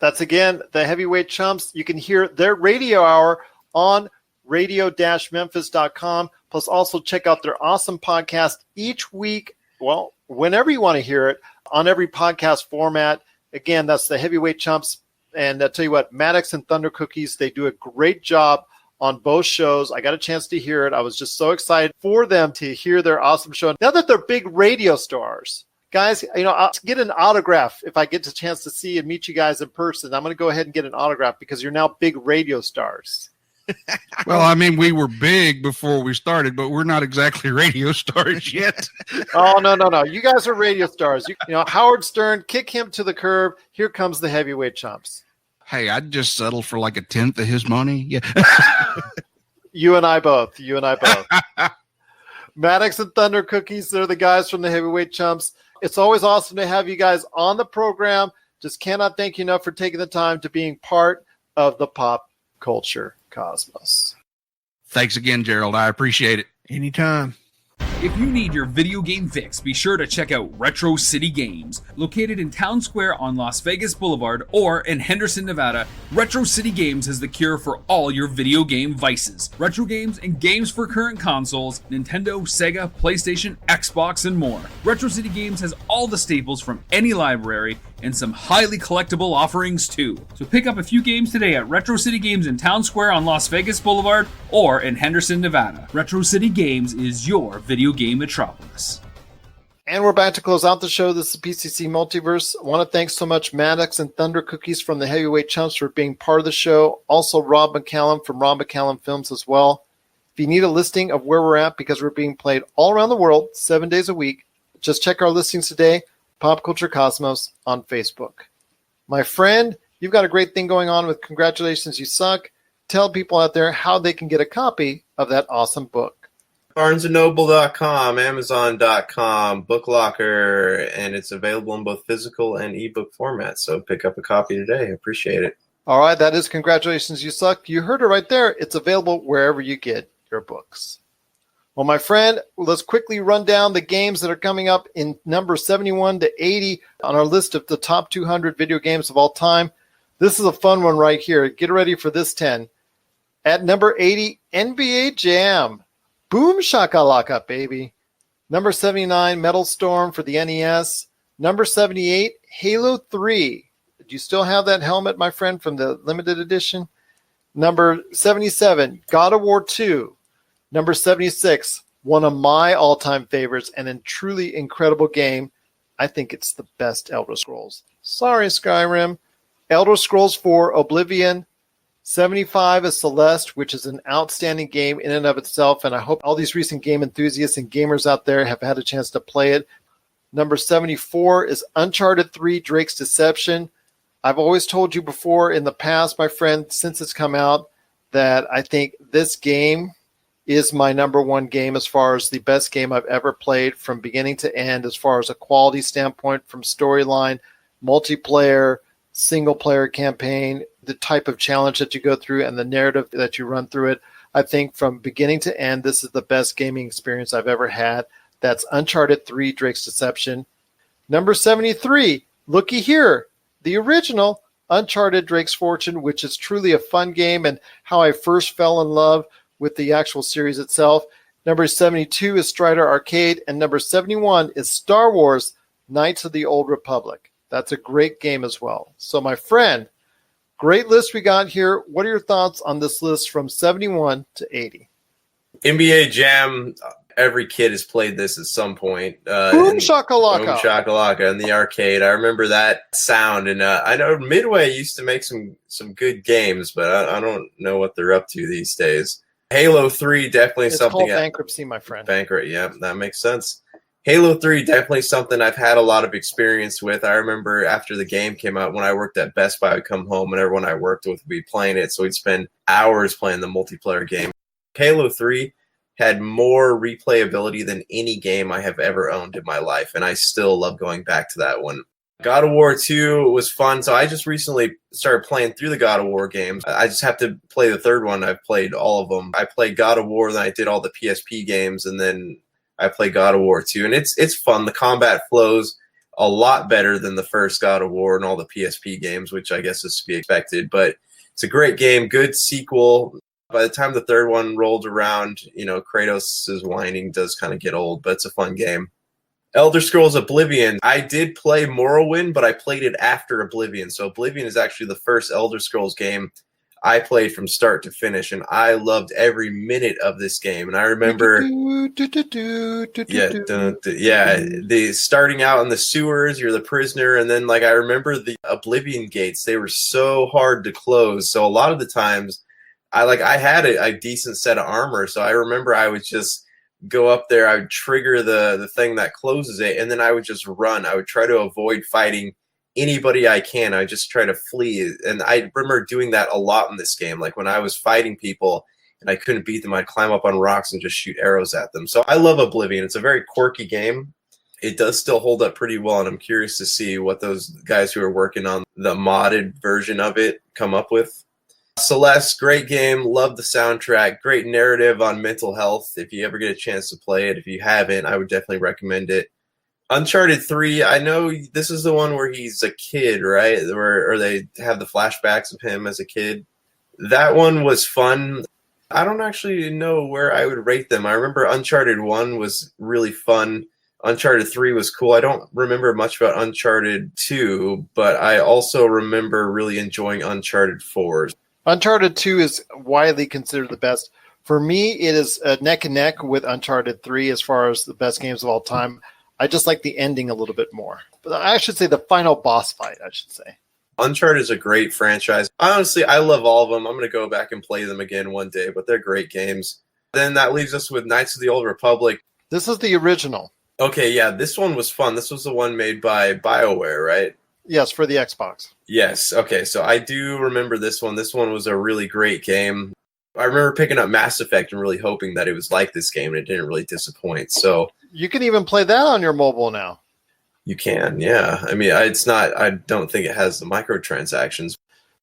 That's, again, the Heavyweight Chumps. You can hear their radio hour on radio-memphis.com. Plus, also check out their awesome podcast each week. Well, whenever you want to hear it, on every podcast format. Again, that's the Heavyweight Chumps. And I'll tell you what, Mattox and Thundercookies, they do a great job on both shows. I got a chance to hear it. I was just so excited for them to hear their awesome show. Now that they're big radio stars, guys, I'll get an autograph if I get the chance to see and meet you guys in person. I'm going to go ahead and get an autograph because you're now big radio stars. Well, I mean, we were big before we started, but we're not exactly radio stars yet. Oh, no. You guys are radio stars. You know, Howard Stern, kick him to the curb. Here comes the Heavyweight Chumps. Hey, I'd just settle for like a tenth of his money. Yeah. You and I both. Mattox and Thundercookies, they're the guys from the Heavyweight Chumps. It's always awesome to have you guys on the program. Just cannot thank you enough for taking the time to being part of the pop culture cosmos. Thanks again, Gerald. I appreciate it. Anytime. If you need your video game fix, be sure to check out Retro City Games. Located in Town Square on Las Vegas Boulevard or in Henderson, Nevada, Retro City Games has the cure for all your video game vices. Retro games and games for current consoles, Nintendo, Sega, PlayStation, Xbox, and more. Retro City Games has all the staples from any library and some highly collectible offerings too. So pick up a few games today at Retro City Games in Town Square on Las Vegas Boulevard or in Henderson, Nevada. Retro City Games is your video game metropolis. And we're back to close out the show. This is PCC Multiverse. I want to thank so much Mattox and Thundercookies from the Heavyweight Chumps for being part of the show. Also Rob McCallum from Rob McCallum Films as well. If you need a listing of where we're at, because we're being played all around the world, 7 days a week, just check our listings today. Pop Culture Cosmos on Facebook. My friend, you've got a great thing going on with Congratulations You Suck. Tell people out there how they can get a copy of that awesome book. BarnesandNoble.com, Amazon.com, BookLocker, and it's available in both physical and ebook formats. So pick up a copy today. Appreciate it. All right, that is Congratulations You Suck. You heard it right there. It's available wherever you get your books. Well, my friend, let's quickly run down the games that are coming up in number 71 to 80 on our list of the top 200 video games of all time. This is a fun one right here. Get ready for this 10. At number 80, NBA Jam. Boom shakalaka, baby. Number 79, Metal Storm for the NES. Number 78, Halo 3. Do you still have that helmet, my friend, from the limited edition? Number 77, God of War 2. Number 76, one of my all-time favorites and a truly incredible game. I think it's the best Elder Scrolls. Sorry, Skyrim. Elder Scrolls 4 Oblivion. 75 is Celeste, which is an outstanding game in and of itself, and I hope all these recent game enthusiasts and gamers out there have had a chance to play it. Number 74 is Uncharted 3 Drake's Deception. I've always told you before in the past, my friend, since it's come out, that I think this game is my number one game as far as the best game I've ever played from beginning to end, as far as a quality standpoint, from storyline, multiplayer, single-player campaign, the type of challenge that you go through, and the narrative that you run through it. I think from beginning to end, this is the best gaming experience I've ever had. That's Uncharted 3 Drake's Deception. Number 73, looky here, the original Uncharted Drake's Fortune, which is truly a fun game and how I first fell in love with the actual series itself. Number 72 is Strider Arcade, and number 71 is Star Wars Knights of the Old Republic. That's a great game as well. So, my friend, great list we got here. What are your thoughts on this list from 71 to 80? NBA Jam, every kid has played this at some point. Boom shakalaka. Boom shakalaka in the arcade. I remember that sound, and I know Midway used to make some good games, but I don't know what they're up to these days. Halo 3, definitely it's something. It's called bankruptcy, my friend. Bankruptcy, yeah, that makes sense. Halo 3, definitely something I've had a lot of experience with. I remember after the game came out, when I worked at Best Buy, I'd come home and everyone I worked with would be playing it, so we'd spend hours playing the multiplayer game. Halo 3 had more replayability than any game I have ever owned in my life, and I still love going back to that one. God of War 2 was fun, so I just recently started playing through the God of War games. I just have to play the third one. I've played all of them. I played God of War, then I did all the PSP games, and then I played God of War 2, and it's fun. The combat flows a lot better than the first God of War and all the PSP games, which I guess is to be expected, but it's a great game, good sequel. By the time the third one rolled around, Kratos' whining does kind of get old, but it's a fun game. Elder Scrolls Oblivion. I did play Morrowind, but I played it after Oblivion. So Oblivion is actually the first Elder Scrolls game I played from start to finish, and I loved every minute of this game. And I remember, the starting out in the sewers, you're the prisoner, and then I remember the Oblivion gates. They were so hard to close. So a lot of the times, I had a decent set of armor, so I remember I would just go up there, I would trigger the thing that closes it, and then I would just run. I would try to avoid fighting anybody I can. I just try to flee. And I remember doing that a lot in this game. Like when I was fighting people and I couldn't beat them, I'd climb up on rocks and just shoot arrows at them. So I love Oblivion. It's a very quirky game. It does still hold up pretty well, and I'm curious to see what those guys who are working on the modded version of it come up with. Celeste, great game. Love the soundtrack. Great narrative on mental health. If you ever get a chance to play it, if you haven't, I would definitely recommend it. Uncharted 3, I know this is the one where he's a kid, right? Or they have the flashbacks of him as a kid. That one was fun. I don't actually know where I would rate them. I remember Uncharted 1 was really fun. Uncharted 3 was cool. I don't remember much about Uncharted 2, but I also remember really enjoying Uncharted 4. Uncharted 2 is widely considered the best. For me, it is neck and neck with Uncharted 3 as far as the best games of all time. I just like the ending a little bit more. But I should say the final boss fight, I should say. Uncharted is a great franchise. Honestly, I love all of them. I'm going to go back and play them again one day, but they're great games. Then that leaves us with Knights of the Old Republic. This is the original. Okay, yeah, this one was fun. This was the one made by BioWare, right? Yes, for the Xbox. Yes, okay, so I do remember this one. This one was a really great game. I remember picking up Mass Effect and really hoping that it was like this game, and it didn't really disappoint. So you can even play that on your mobile now. You can, yeah. I mean, it's not. I don't think it has the microtransactions.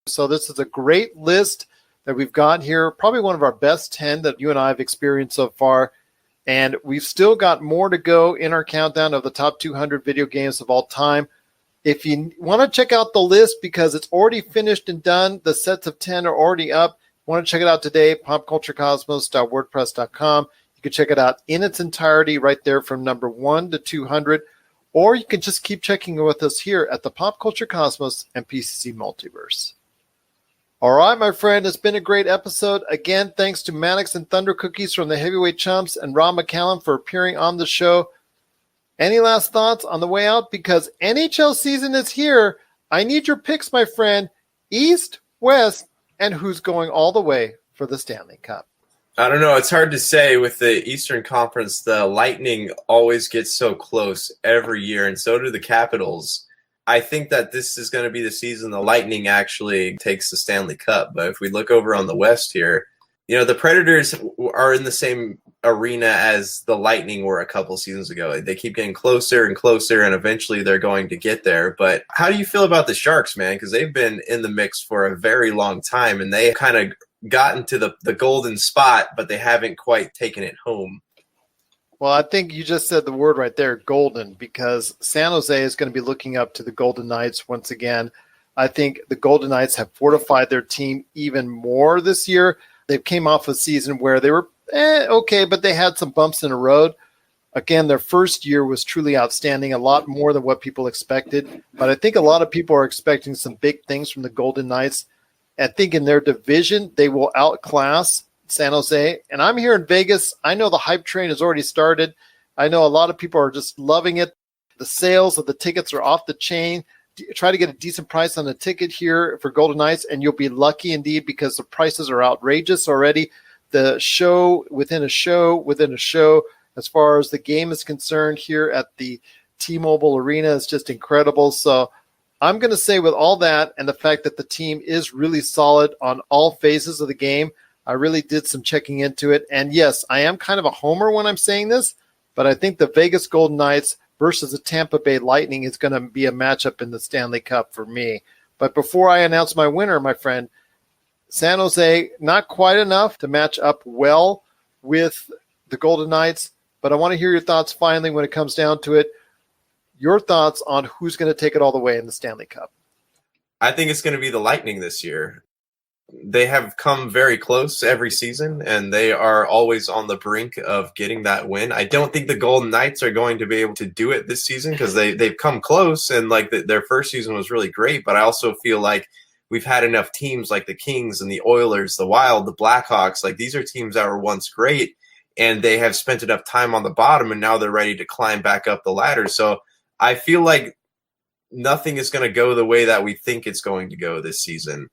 So this is a great list that we've got here. Probably one of our best 10 that you and I have experienced so far. And we've still got more to go in our countdown of the top 200 video games of all time. If you want to check out the list because it's already finished and done, the sets of 10 are already up. Want to check it out today, popculturecosmos.wordpress.com. You can check it out in its entirety right there from number 1 to 200. Or you can just keep checking with us here at the Pop Culture Cosmos and PCC Multiverse. All right, my friend, it's been a great episode. Again, thanks to Mattox and Thundercookies from the Heavyweight Chumps and Rob McCallum for appearing on the show. Any last thoughts on the way out? Because NHL season is here. I need your picks, my friend. East, West, and who's going all the way for the Stanley Cup? I don't know. It's hard to say with the Eastern Conference. The Lightning always gets so close every year, and so do the Capitals. I think that this is going to be the season the Lightning actually takes the Stanley Cup. But if we look over on the West here, the Predators are in the same arena as the Lightning were a couple seasons ago. They keep getting closer and closer, and eventually they're going to get there. But how do you feel about the Sharks, man? Because they've been in the mix for a very long time, and they kind of gotten to the golden spot, but they haven't quite taken it home. Well, I think you just said the word right there, golden, because San Jose is going to be looking up to the Golden Knights once again. I think the Golden Knights have fortified their team even more this year. They came off a season where they were okay, but they had some bumps in the road. Again, their first year was truly outstanding, a lot more than what people expected. But I think a lot of people are expecting some big things from the Golden Knights. I think in their division, they will outclass San Jose. And I'm here in Vegas. I know the hype train has already started. I know a lot of people are just loving it. The sales of the tickets are off the chain. Try to get a decent price on a ticket here for Golden Knights, and you'll be lucky indeed because the prices are outrageous already. The show within a show within a show, as far as the game is concerned here at the T-Mobile Arena, is just incredible. So I'm going to say with all that and the fact that the team is really solid on all phases of the game, I really did some checking into it. And yes, I am kind of a homer when I'm saying this, but I think the Vegas Golden Knights versus the Tampa Bay Lightning is going to be a matchup in the Stanley Cup for me. But before I announce my winner, my friend, San Jose, not quite enough to match up well with the Golden Knights, but I want to hear your thoughts finally when it comes down to it. Your thoughts on who's going to take it all the way in the Stanley Cup. I think it's going to be the Lightning this year. They have come very close every season, and they are always on the brink of getting that win. I don't think the Golden Knights are going to be able to do it this season because they've come close, and their first season was really great. But I also feel like we've had enough teams like the Kings and the Oilers, the Wild, the Blackhawks. Like these are teams that were once great, and they have spent enough time on the bottom, and now they're ready to climb back up the ladder. So I feel like nothing is going to go the way that we think it's going to go this season.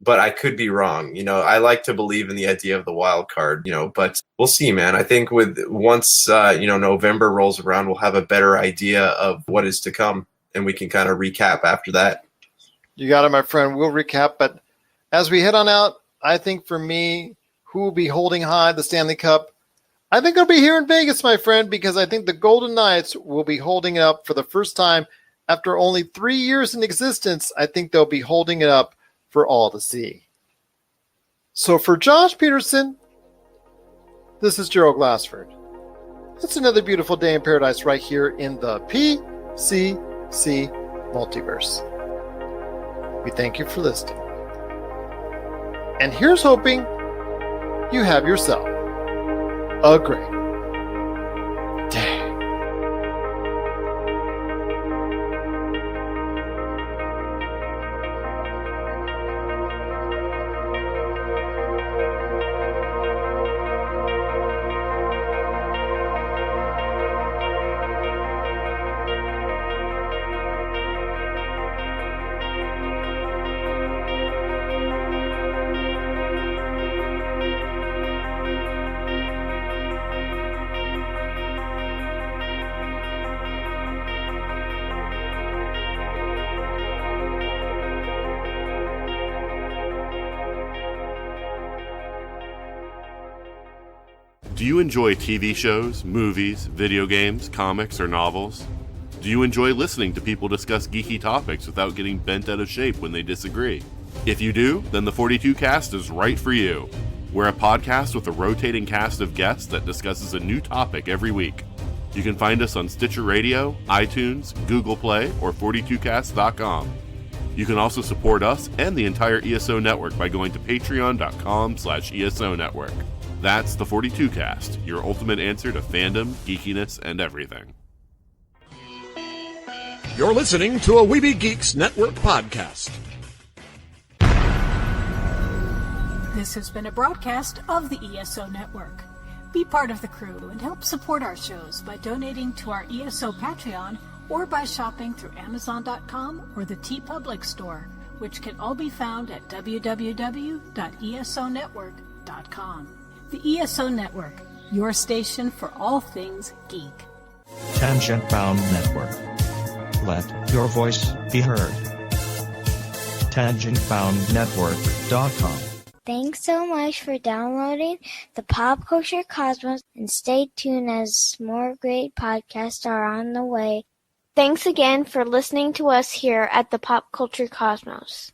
but I could be wrong. I like to believe in the idea of the wild card, but we'll see, man. I think once November rolls around, we'll have a better idea of what is to come, and we can kind of recap after that. You got it, my friend. We'll recap, but as we head on out, I think for me, who will be holding high the Stanley Cup? I think it'll be here in Vegas, my friend, because I think the Golden Knights will be holding it up for the first time after only 3 years in existence. I think they'll be holding it up for all to see. So for Josh Peterson, this is Gerald Glassford. It's another beautiful day in paradise right here in the PCC Multiverse. We thank you for listening. And here's hoping you have yourself a great day. Do you enjoy TV shows, movies, video games, comics, or novels? Do you enjoy listening to people discuss geeky topics without getting bent out of shape when they disagree? If you do, then the 42 Cast is right for you. We're a podcast with a rotating cast of guests that discusses a new topic every week. You can find us on Stitcher Radio, iTunes, Google Play, or 42cast.com. You can also support us and the entire ESO network by going to patreon.com/ESO network. That's the 42 Cast, your ultimate answer to fandom, geekiness, and everything. You're listening to a Weeby Geeks Network podcast. This has been a broadcast of the ESO Network. Be part of the crew and help support our shows by donating to our ESO Patreon or by shopping through Amazon.com or the TeePublic store, which can all be found at www.esonetwork.com. The ESO Network, your station for all things geek. Tangent Bound Network. Let your voice be heard. TangentBoundNetwork.com. Thanks so much for downloading the Pop Culture Cosmos, and stay tuned as more great podcasts are on the way. Thanks again for listening to us here at the Pop Culture Cosmos.